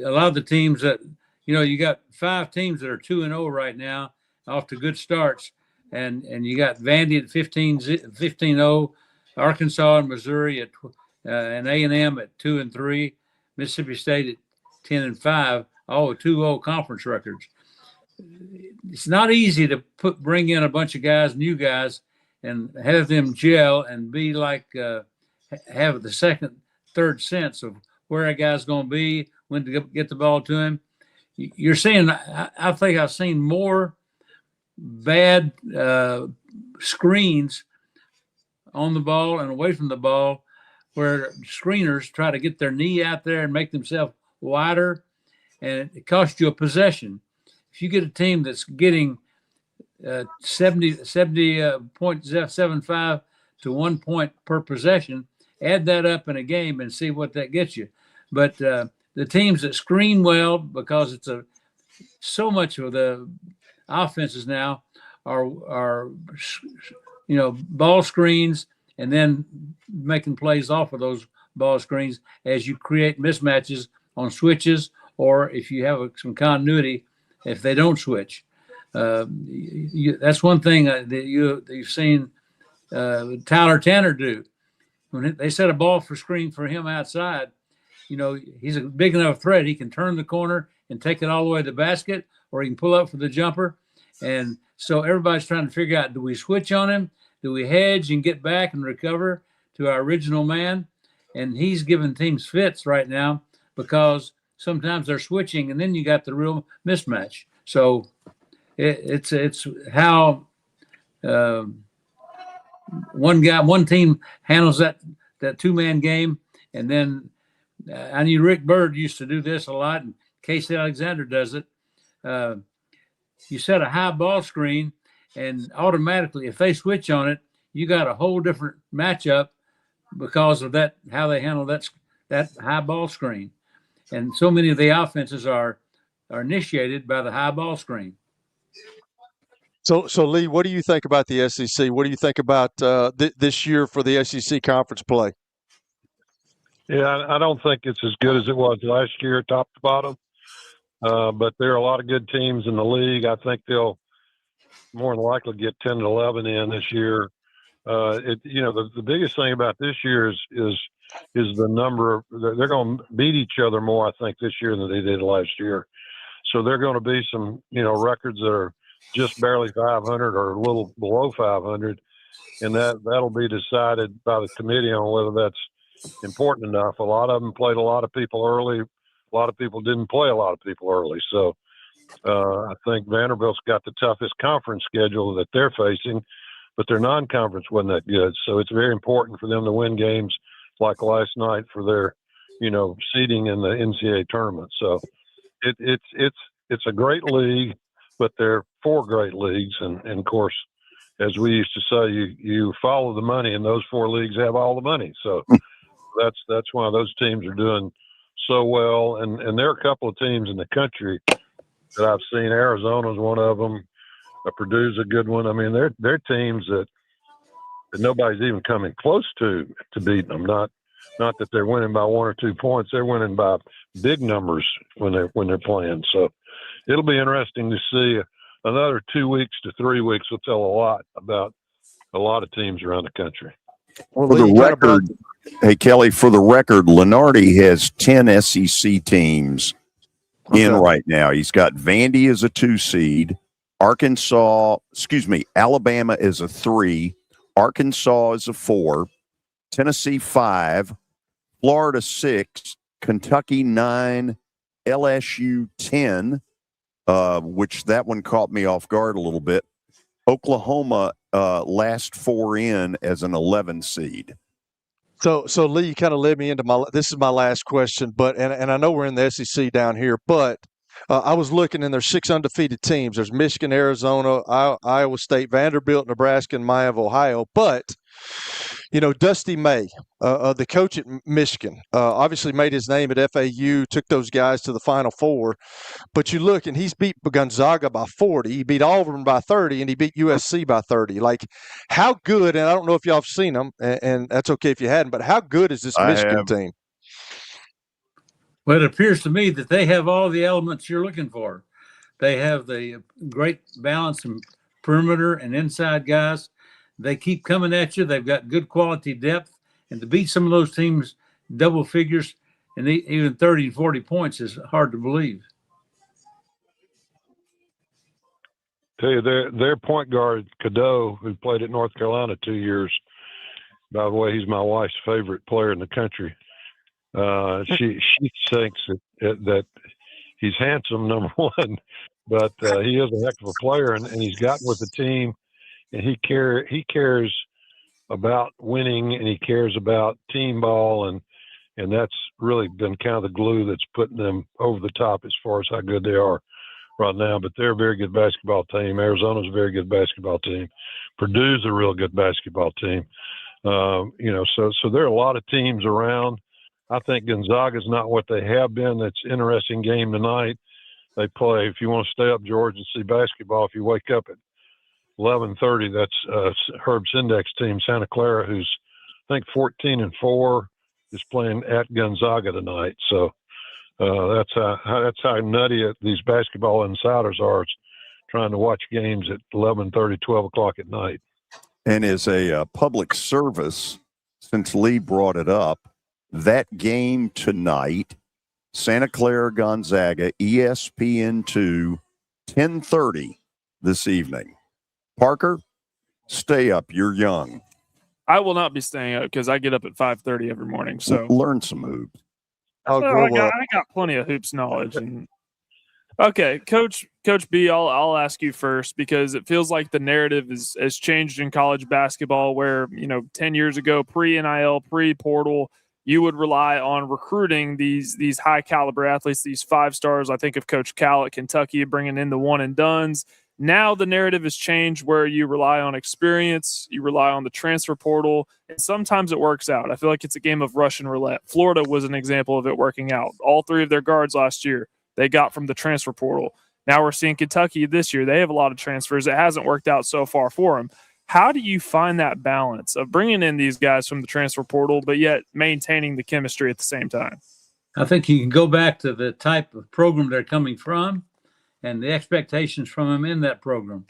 S24: lot of the teams that you got 5 teams that are 2-0 right now, off to good starts. And you got Vandy at 15-0, Arkansas and Missouri and A&M at 2-3, Mississippi State at 10-5, all 2-0 conference records. It's not easy to bring in a bunch of guys, new guys, and have them gel and be like have the second, third sense of where a guy's going to be, when to get the ball to him. You're seeing, I think I've seen more bad screens on the ball and away from the ball where screeners try to get their knee out there and make themselves wider, and it costs you a possession. If you get a team that's getting 70.75 to 1 point per possession, add that up in a game and see what that gets you. But the teams that screen well, because it's so much of the offenses now are ball screens and then making plays off of those ball screens as you create mismatches on switches, or if you have some continuity if they don't switch. That's one thing that you've seen Tyler Tanner do. When they set a ball for screen for him outside, he's a big enough threat. He can turn the corner and take it all the way to the basket, or he can pull up for the jumper. And so everybody's trying to figure out, do we switch on him? Do we hedge and get back and recover to our original man? And he's giving teams fits right now because sometimes they're switching and then you got the real mismatch. So it's how one team handles that two-man game. And then I knew Rick Byrd used to do this a lot, and Casey Alexander does it. You set a high ball screen, and automatically, if they switch on it, you got a whole different matchup because of that, how they handle that high ball screen. And so many of the offenses are initiated by the high ball screen.
S6: So Lee, what do you think about the SEC? What do you think about this year for the SEC conference play?
S9: Yeah, I don't think it's as good as it was last year, top to bottom. But there are a lot of good teams in the league. I think they'll more than likely get 10 to 11 in this year. The biggest thing about this year is the number of, they're going to beat each other more, I think, this year than they did last year. So there are going to be some, records that are just barely 500 or a little below 500. And that'll be decided by the committee on whether that's important enough. A lot of them played a lot of people early. A lot of people didn't play a lot of people early. So I think Vanderbilt's got the toughest conference schedule that they're facing, but their non-conference wasn't that good. So it's very important for them to win games like last night for their, seeding in the NCAA tournament. So it's a great league, but they're four great leagues. And of course, as we used to say, you follow the money, and those four leagues have all the money. So that's why those teams are doing so well. And there are a couple of teams in the country that I've seen. Arizona's one of them. Purdue's a good one. I mean, they're teams that nobody's even coming close to beating them. Not that they're winning by 1 or 2 points. They're winning by big numbers when they're playing. So it'll be interesting to see. Another 2 weeks to 3 weeks will tell a lot about a lot of teams around the country.
S5: Well, for the record, hey, Kelly, for the record, Lenardi has 10 SEC teams in right now. He's got Vandy as a 2 seed, Alabama is a 3, Arkansas is a 4, Tennessee 5, Florida 6, Kentucky 9, LSU 10, which that one caught me off guard a little bit. Oklahoma last 4 in as an 11 seed.
S6: So Lee, you kind of led me into this is my last question, but and I know we're in the SEC down here, but I was looking and there's 6 undefeated teams. There's Michigan, Arizona, Iowa State, Vanderbilt, Nebraska, and Miami of Ohio. But Dusty May, the coach at Michigan, obviously made his name at FAU, took those guys to the Final Four. But you look, and he's beat Gonzaga by 40. He beat Auburn by 30, and he beat USC by 30. Like, how good, and I don't know if y'all have seen them, and that's okay if you hadn't, but how good is this Michigan team?
S24: Well, it appears to me that they have all the elements you're looking for. They have the great balance in perimeter and inside guys. They keep coming at you. They've got good quality depth. And to beat some of those teams double figures and even 30 and 40 points is hard to believe.
S9: Tell you, their point guard, Cadeau, who played at North Carolina 2 years, by the way, he's my wife's favorite player in the country. She thinks that he's handsome, number one, but he is a heck of a player, and he's gotten with the team, and he cares about winning, and he cares about team ball, and that's really been kind of the glue that's putting them over the top as far as how good they are right now. But they're a very good basketball team. Arizona's a very good basketball team. Purdue's a real good basketball team. So there are a lot of teams around. I think Gonzaga's not what they have been. That's an interesting game tonight. They play, if you want to stay up, George, and see basketball, if you wake up at 11:30, that's Herb Sindek's team, Santa Clara, who's, I think, 14-4, is playing at Gonzaga tonight. So that's how nutty these basketball insiders are. It's trying to watch games at 11:30, 12 o'clock at night.
S5: And as a public service, since Lee brought it up, that game tonight, Santa Clara Gonzaga, ESPN2, 10:30. this evening. Parker, stay up. You're young.
S7: I will not be staying up because I get up at 5:30 every morning. So
S5: learn some hoops.
S6: I'll
S7: I got plenty of hoops knowledge. And okay, Coach B, I'll ask you first because it feels like the narrative has changed in college basketball. Where 10 years ago, pre-NIL, pre-portal, you would rely on recruiting these high caliber athletes, these 5 stars. I think of Coach Cal at Kentucky bringing in the one and dones. Now the narrative has changed where you rely on experience, you rely on the transfer portal, and sometimes it works out. I feel like it's a game of Russian roulette. Florida was an example of it working out. All 3 of their guards last year, they got from the transfer portal. Now we're seeing Kentucky this year. They have a lot of transfers. It hasn't worked out so far for them. How do you find that balance of bringing in these guys from the transfer portal, but yet maintaining the chemistry at the same time?
S24: I think you can go back to the type of program they're coming from and the expectations from them in that program.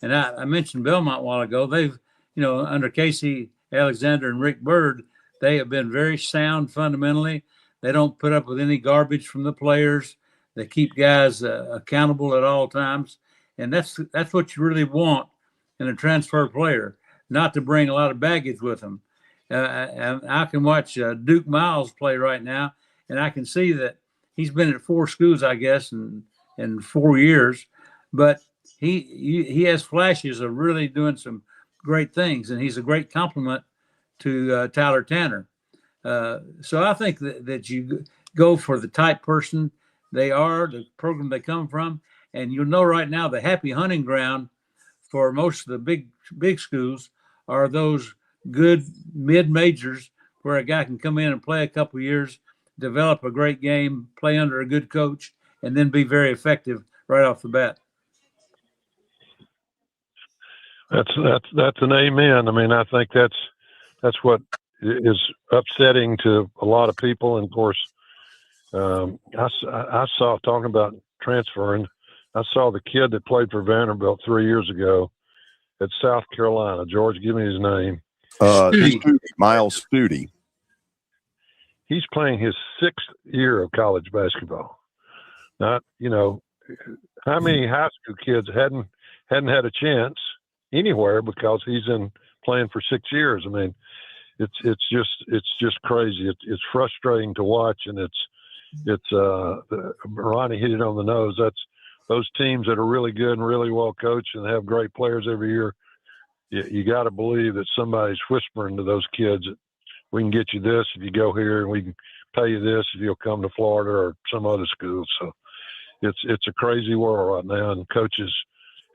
S24: And I mentioned Belmont a while ago. They've, under Casey Alexander and Rick Byrd, they have been very sound fundamentally. They don't put up with any garbage from the players. They keep guys accountable at all times. And that's what you really want in a transfer player, not to bring a lot of baggage with them. And I can watch Duke Miles play right now, and I can see that he's been at 4 schools, I guess, in 4 years, but he has flashes of really doing some great things, and he's a great compliment to Tyler Tanner. So I think that you go for the type person they are, the program they come from, and you'll know right now the happy hunting ground for most of the big schools are those good mid-majors where a guy can come in and play a couple of years, develop a great game, play under a good coach, and then be very effective right off the bat.
S9: That's an amen. I mean, I think that's what is upsetting to a lot of people. And of course, I saw, talking about transferring, I saw the kid that played for Vanderbilt 3 years ago at South Carolina. George, give me his name.
S5: Miles Studi.
S9: He's playing his 6th year of college basketball. Not, how many high school kids hadn't had a chance anywhere because he's in playing for 6 years. I mean, it's just crazy. It's frustrating to watch, and Ronnie hit it on the nose. That's those teams that are really good and really well coached and have great players every year. You got to believe that somebody's whispering to those kids that we can get you this if you go here, and we can pay you this if you'll come to Florida or some other school. So it's a crazy world right now, and coaches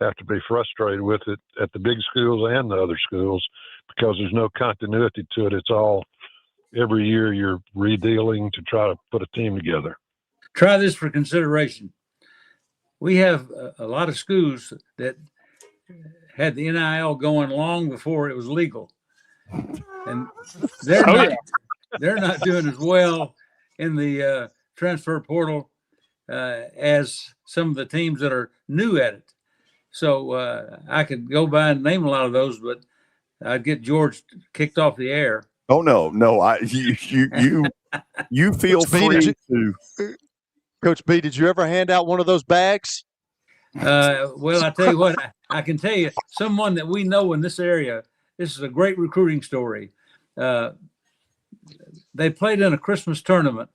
S9: have to be frustrated with it at the big schools and the other schools because there's no continuity to it. It's all every year you're redealing to try to put a team together.
S24: Try this for consideration. We have a lot of schools that had the NIL going long before it was legal, and they're not doing as well in the transfer portal as some of the teams that are new at it. So I could go by and name a lot of those, but I'd get George kicked off the air.
S5: Oh no! You feel free to.
S6: Coach B, did you ever hand out one of those bags?
S24: Well, I tell you what, I can tell you someone that we know in this area. This is a great recruiting story. They played in a Christmas tournament,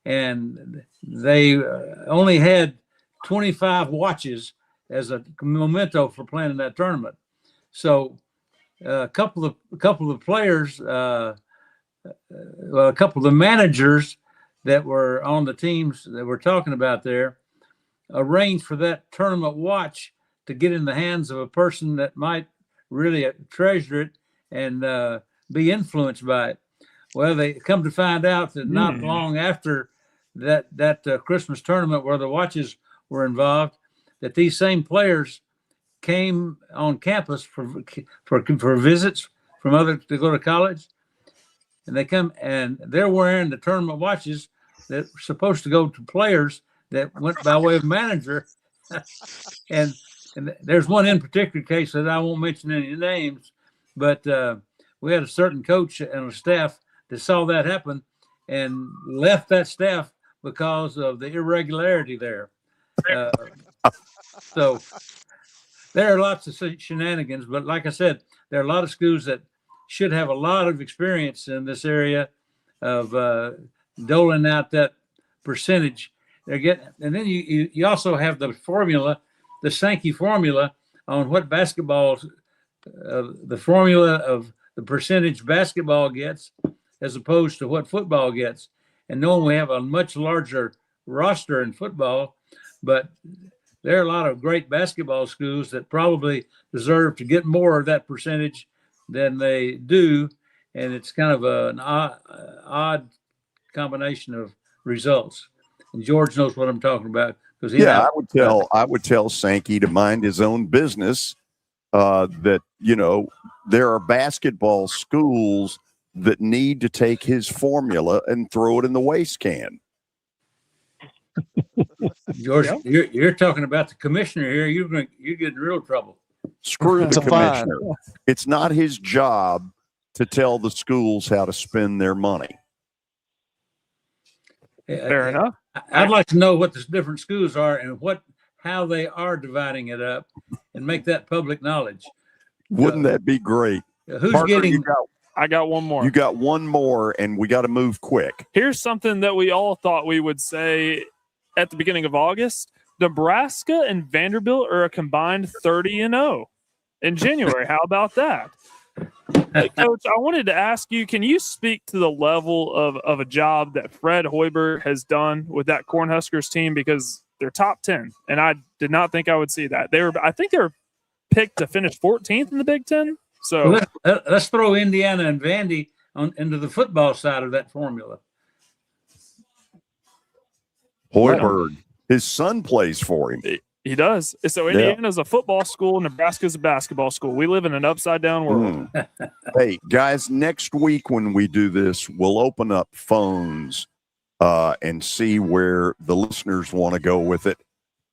S24: and they only had 25 watches as a memento for playing in that tournament. So a couple of players, a couple of the managers that were on the teams that we're talking about there arranged for that tournament watch to get in the hands of a person that might really treasure it and be influenced by it. Well, they come to find out that not long after that Christmas tournament where the watches were involved, that these same players came on campus for visits from others to go to college, and they come and they're wearing the tournament watches that were supposed to go to players that went by way of manager. and there's one in particular case that I won't mention any names, but we had a certain coach and a staff that saw that happen and left that staff because of the irregularity there. So there are lots of shenanigans, but like I said, there are a lot of schools that should have a lot of experience in this area of doling out that percentage. And then you also have the formula, the Sankey formula on what basketball, the formula of the percentage basketball gets as opposed to what football gets. And knowing we have a much larger roster in football, but there are a lot of great basketball schools that probably deserve to get more of that percentage than they do. And it's kind of an odd combination of results. And George knows what I'm talking about.
S5: I would tell Sankey to mind his own business, that, there are basketball schools that need to take his formula and throw it in the waste can.
S24: George, you're talking about the commissioner here. You get in real trouble.
S5: Screw the commissioner. It's not his job to tell the schools how to spend their money.
S7: Fair enough.
S24: I'd like to know what the different schools are and how they are dividing it up, and make that public knowledge.
S5: Wouldn't that be great?
S24: Who's
S5: Parker,
S24: getting?
S7: I got one more.
S5: You got one more, and we got to move quick.
S7: Here's something that we all thought we would say at the beginning of August. Nebraska and Vanderbilt are a combined 30-0 in January. How about that? Hey, Coach, I wanted to ask you, can you speak to the level of a job that Fred Hoiberg has done with that Cornhuskers team? Because they're top 10, and I did not think I would see that. I think they were picked to finish 14th in the Big Ten. So
S24: let's throw Indiana and Vandy into the football side of that formula.
S5: Hoiberg, his son plays for him.
S7: He does. So Indiana's a football school, Nebraska's a basketball school. We live in an upside-down world.
S5: Hey, guys, next week when we do this, we'll open up phones and see where the listeners want to go with it.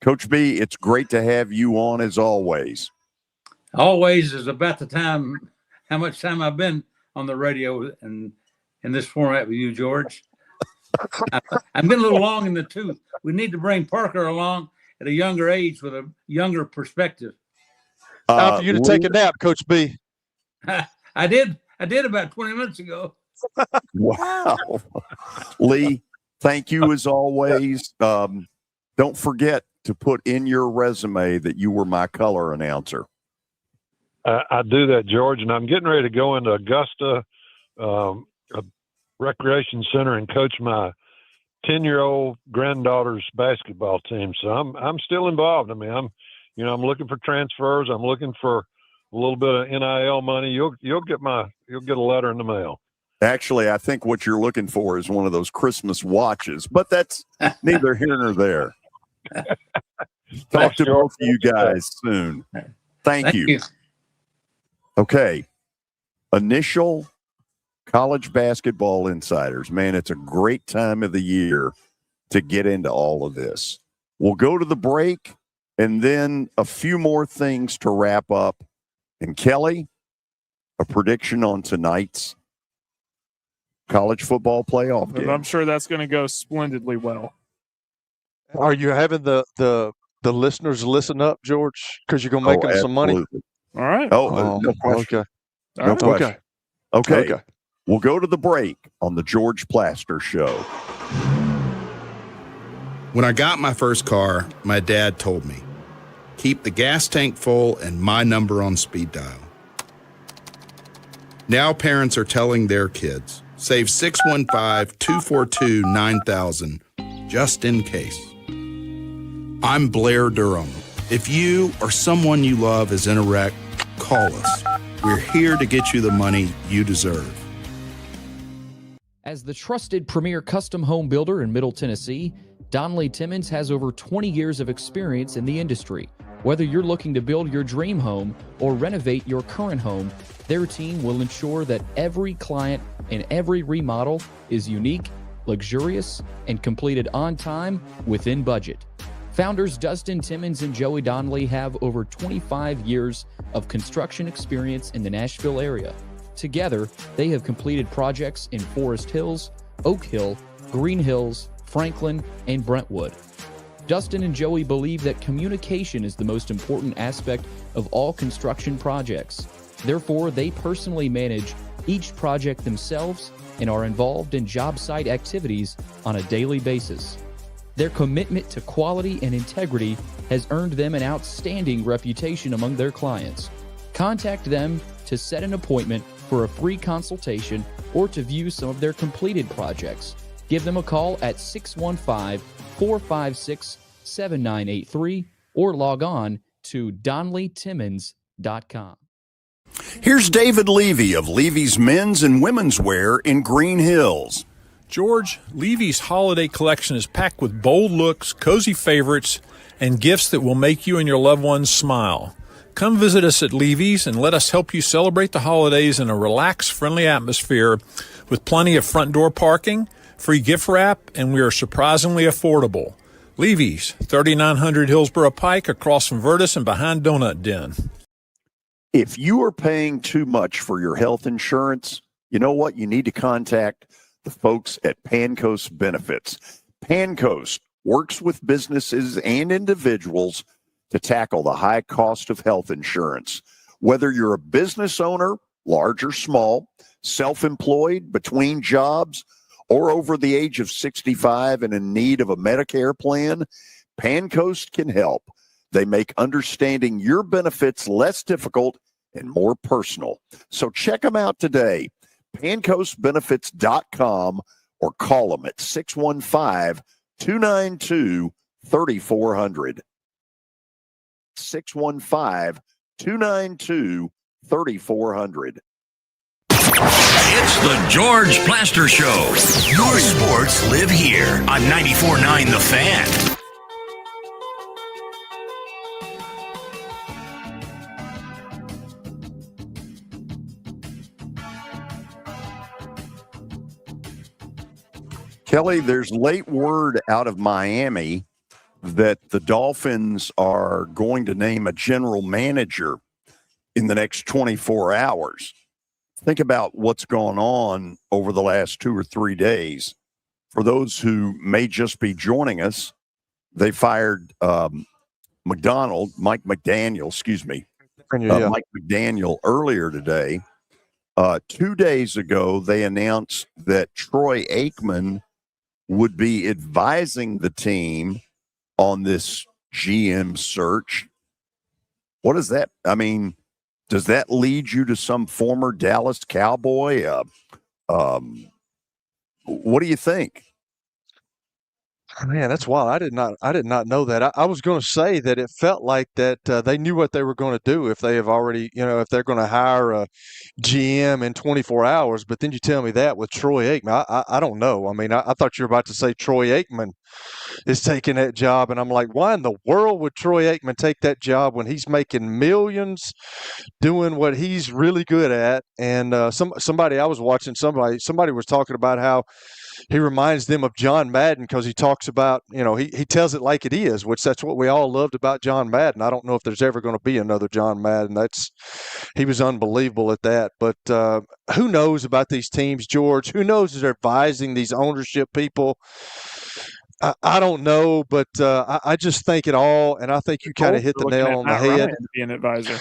S5: Coach B, it's great to have you on as always.
S24: Always is about the time, how much time I've been on the radio and in this format with you, George. I've been a little long in the tooth. We need to bring Parker along at a younger age with a younger perspective.
S6: Time for you to take a nap, Coach B.
S24: I did about 20 minutes ago.
S5: Wow. Lee, thank you as always. Don't forget to put in your resume that you were my color announcer.
S9: I do that, George, and I'm getting ready to go into Augusta, a recreation center, and coach my 10-year-old granddaughter's basketball team. So I'm still involved. I mean, I'm looking for transfers. I'm looking for a little bit of NIL money. You'll get a letter in the mail.
S5: Actually, I think what you're looking for is one of those Christmas watches, but that's neither here nor there. Talk to both of you guys soon. Thank you. Okay. Initial college basketball insiders. Man, it's a great time of the year to get into all of this. We'll go to the break and then a few more things to wrap up. And Kelly, a prediction on tonight's college football playoff game.
S7: I'm sure that's going to go splendidly well.
S6: Are you having the listeners listen up, George? Because you're going to make them some money?
S7: All right.
S5: No question.
S6: Okay.
S5: No question. Okay. We'll go to the break on the George Plaster Show.
S8: When I got my first car, my dad told me, keep the gas tank full and my number on speed dial. Now parents are telling their kids, save 615-242-9000 just in case. I'm Blair Durham. If you or someone you love is in a wreck, call us. We're here to get you the money you deserve.
S11: As the trusted premier custom home builder in Middle Tennessee, Donnelly Timmons has over 20 years of experience in the industry. Whether you're looking to build your dream home or renovate your current home, their team will ensure that every client and every remodel is unique, luxurious, and completed on time within budget. Founders Dustin Timmons and Joey Donnelly have over 25 years of construction experience in the Nashville area. Together, they have completed projects in Forest Hills, Oak Hill, Green Hills, Franklin, and Brentwood. Dustin and Joey believe that communication is the most important aspect of all construction projects. Therefore, they personally manage each project themselves and are involved in job site activities on a daily basis. Their commitment to quality and integrity has earned them an outstanding reputation among their clients. Contact them to set an appointment for a free consultation or to view some of their completed projects. Give them a call at 615-456-7983 or log on to DonleyTimmons.com.
S5: Here's David Levy of Levy's Men's and Women's Wear in Green Hills.
S13: George, Levy's holiday collection is packed with bold looks, cozy favorites, and gifts that will make you and your loved ones smile. Come visit us at Levy's and let us help you celebrate the holidays in a relaxed, friendly atmosphere with plenty of front door parking, free gift wrap, and we are surprisingly affordable. Levy's, 3900 Hillsborough Pike, across from Virtus and behind Donut Den.
S5: If you are paying too much for your health insurance, you know what? You need to contact the folks at Pancoast Benefits. Pancoast works with businesses and individuals to tackle the high cost of health insurance. Whether you're a business owner, large or small, self-employed, between jobs, or over the age of 65 and in need of a Medicare plan, Pancoast can help. They make understanding your benefits less difficult and more personal. So check them out today, pancoastbenefits.com, or call them at 615-292-3400. 615-292-3400.
S4: It's the George Plaster Show.
S2: Your sports live here on 94.9 The Fan.
S5: Kelly, there's late word out of Miami that the Dolphins are going to name a general manager in the next 24 hours. Think about what's gone on over the last 2 or 3 days. For those who may just be joining us, they fired Mike McDaniel, Mike McDaniel earlier today. 2 days ago, they announced that Troy Aikman would be advising the team on this GM search. What is that? I mean, does that lead you to some former Dallas Cowboy? What do you think?
S6: Man, that's wild. I did not know that. I was going to say that it felt like that they knew what they were going to do if they have already, if they're going to hire a GM in 24 hours. But then you tell me that with Troy Aikman, I don't know. I mean, I thought you were about to say Troy Aikman is taking that job, and I'm like, why in the world would Troy Aikman take that job when he's making millions, doing what he's really good at? And somebody I was watching, somebody was talking about how he reminds them of John Madden because he talks about, he tells it like it is, which that's what we all loved about John Madden. I don't know if there's ever going to be another John Madden. He was unbelievable at that. But who knows about these teams, George? Who knows is advising these ownership people? I don't know, but I just think it all, and I think you kind of hit the nail on the head.
S7: To be an advisor.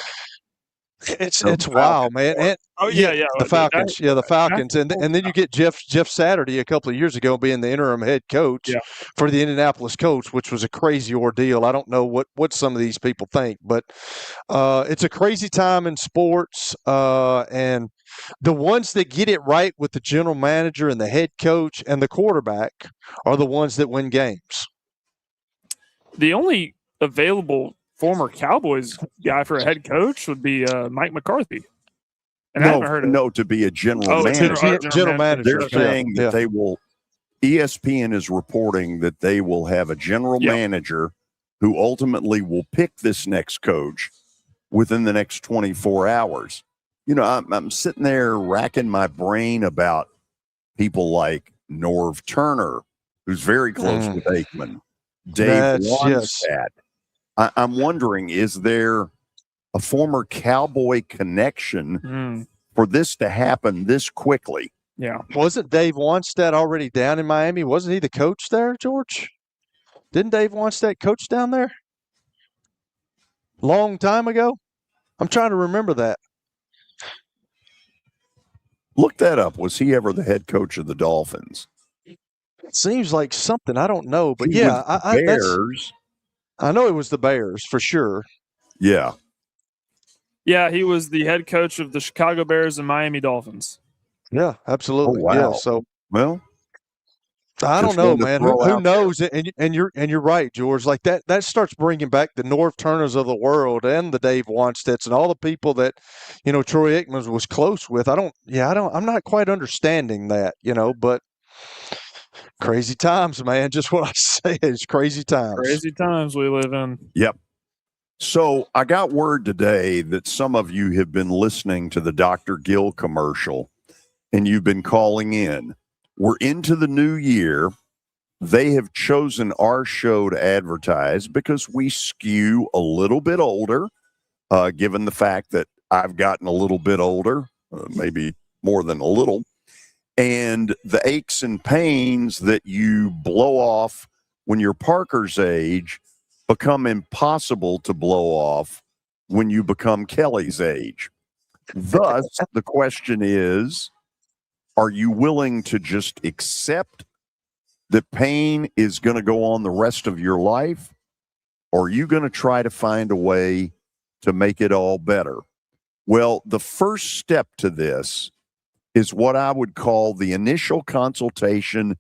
S6: It's wild, man. And, the Falcons. The Falcons, and then you get Jeff Saturday a couple of years ago being the interim head coach for the Indianapolis Colts, which was a crazy ordeal. I don't know what some of these people think, but it's a crazy time in sports, and the ones that get it right with the general manager and the head coach and the quarterback are the ones that win games.
S7: The only available former Cowboys guy for a head coach would be Mike McCarthy. And I haven't heard of
S5: to be a general manager.
S6: General manager.
S5: They're saying that they will. ESPN is reporting that they will have a general manager who ultimately will pick this next coach within the next 24 hours. I'm sitting there racking my brain about people like Norv Turner, who's very close with Aikman, Dave Wannstedt. I'm wondering, is there a former Cowboy connection for this to happen this quickly?
S6: Yeah. Wasn't Dave Wannstedt already down in Miami? Wasn't he the coach there, George? Didn't Dave Wannstedt coach down there? Long time ago? I'm trying to remember that.
S5: Look that up. Was he ever the head coach of the Dolphins?
S6: It seems like something. I don't know. But
S5: He
S6: yeah,
S5: was the Bears.
S6: I know it was the Bears for sure.
S5: Yeah.
S7: Yeah, he was the head coach of the Chicago Bears and Miami Dolphins.
S6: Yeah, absolutely.
S5: Oh, wow.
S6: Yeah, so
S5: well,
S6: I don't know, man. Who
S5: out
S6: knows? And you're right, George. Like that starts bringing back the Norv Turners of the world and the Dave Wannstedts and all the people that, Troy Aikman was close with. I'm not quite understanding that, but crazy times, man. Just what I say is crazy times.
S7: Crazy times we live in.
S5: Yep. So I got word today that some of you have been listening to the Dr. Gill commercial and you've been calling in. We're into the new year. They have chosen our show to advertise because we skew a little bit older, given the fact that I've gotten a little bit older, maybe more than a little. And the aches and pains that you blow off when you're Parker's age become impossible to blow off when you become Kelly's age. Thus, the question is, are you willing to just accept that pain is going to go on the rest of your life? Or are you going to try to find a way to make it all better? Well, the first step to this is what I would call the initial consultation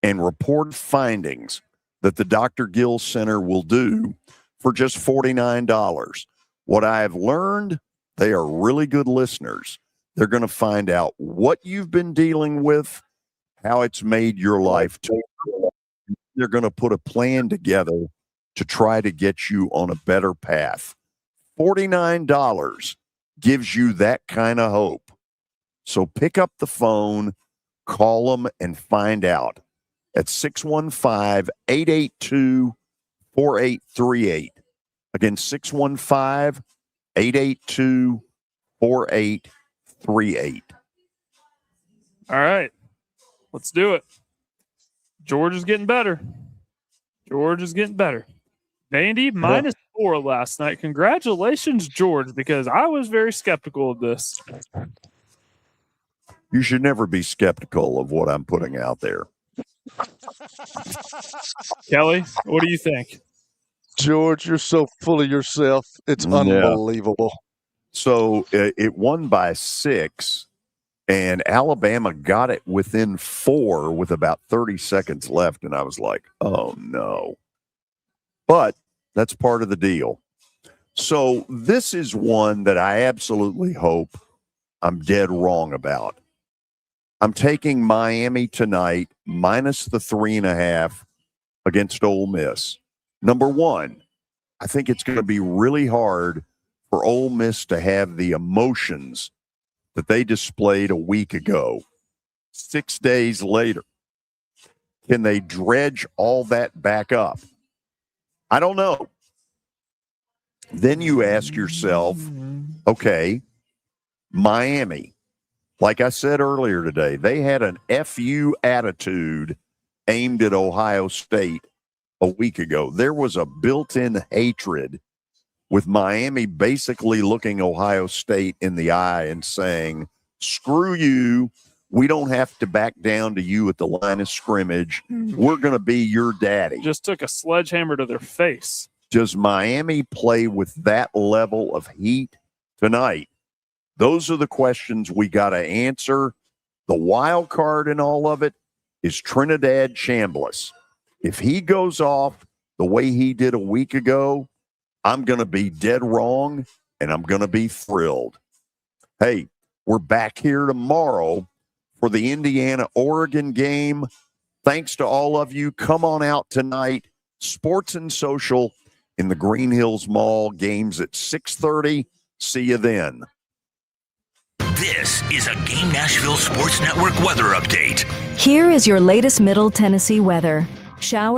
S5: and report findings that the Dr. Gill Center will do for just $49. What I have learned, they are really good listeners. They're going to find out what you've been dealing with, how it's made your life tough. They're going to put a plan together to try to get you on a better path. $49 gives you that kind of hope. So pick up the phone, call them, and find out at 615-882-4838. Again, 615-882-4838.
S7: All right, let's do it. George is getting better. Vandy -4 last night. Congratulations, George, because I was very skeptical of this.
S5: You should never be skeptical of what I'm putting out there.
S7: Kelly, what do you think?
S6: George, you're so full of yourself. It's unbelievable.
S5: So it won by 6, and Alabama got it within 4 with about 30 seconds left, and I was like, oh, no. But that's part of the deal. So this is one that I absolutely hope I'm dead wrong about. I'm taking Miami tonight minus the 3.5 against Ole Miss. Number one, I think it's going to be really hard for Ole Miss to have the emotions that they displayed a week ago. 6 days later, can they dredge all that back up? I don't know. Then you ask yourself, okay, Miami, like I said earlier today, they had an FU attitude aimed at Ohio State a week ago. There was a built-in hatred with Miami basically looking Ohio State in the eye and saying, screw you. We don't have to back down to you at the line of scrimmage. We're going to be your daddy.
S7: Just took a sledgehammer to their face.
S5: Does Miami play with that level of heat tonight? Those are the questions we got to answer. The wild card in all of it is Trinidad Chambliss. If he goes off the way he did a week ago, I'm going to be dead wrong, and I'm going to be thrilled. Hey, we're back here tomorrow for the Indiana-Oregon game. Thanks to all of you. Come on out tonight. Sports and Social in the Green Hills Mall. Games at 6:30. See you then.
S2: This is a Game Nashville Sports Network weather update.
S1: Here is your latest Middle Tennessee weather. Showers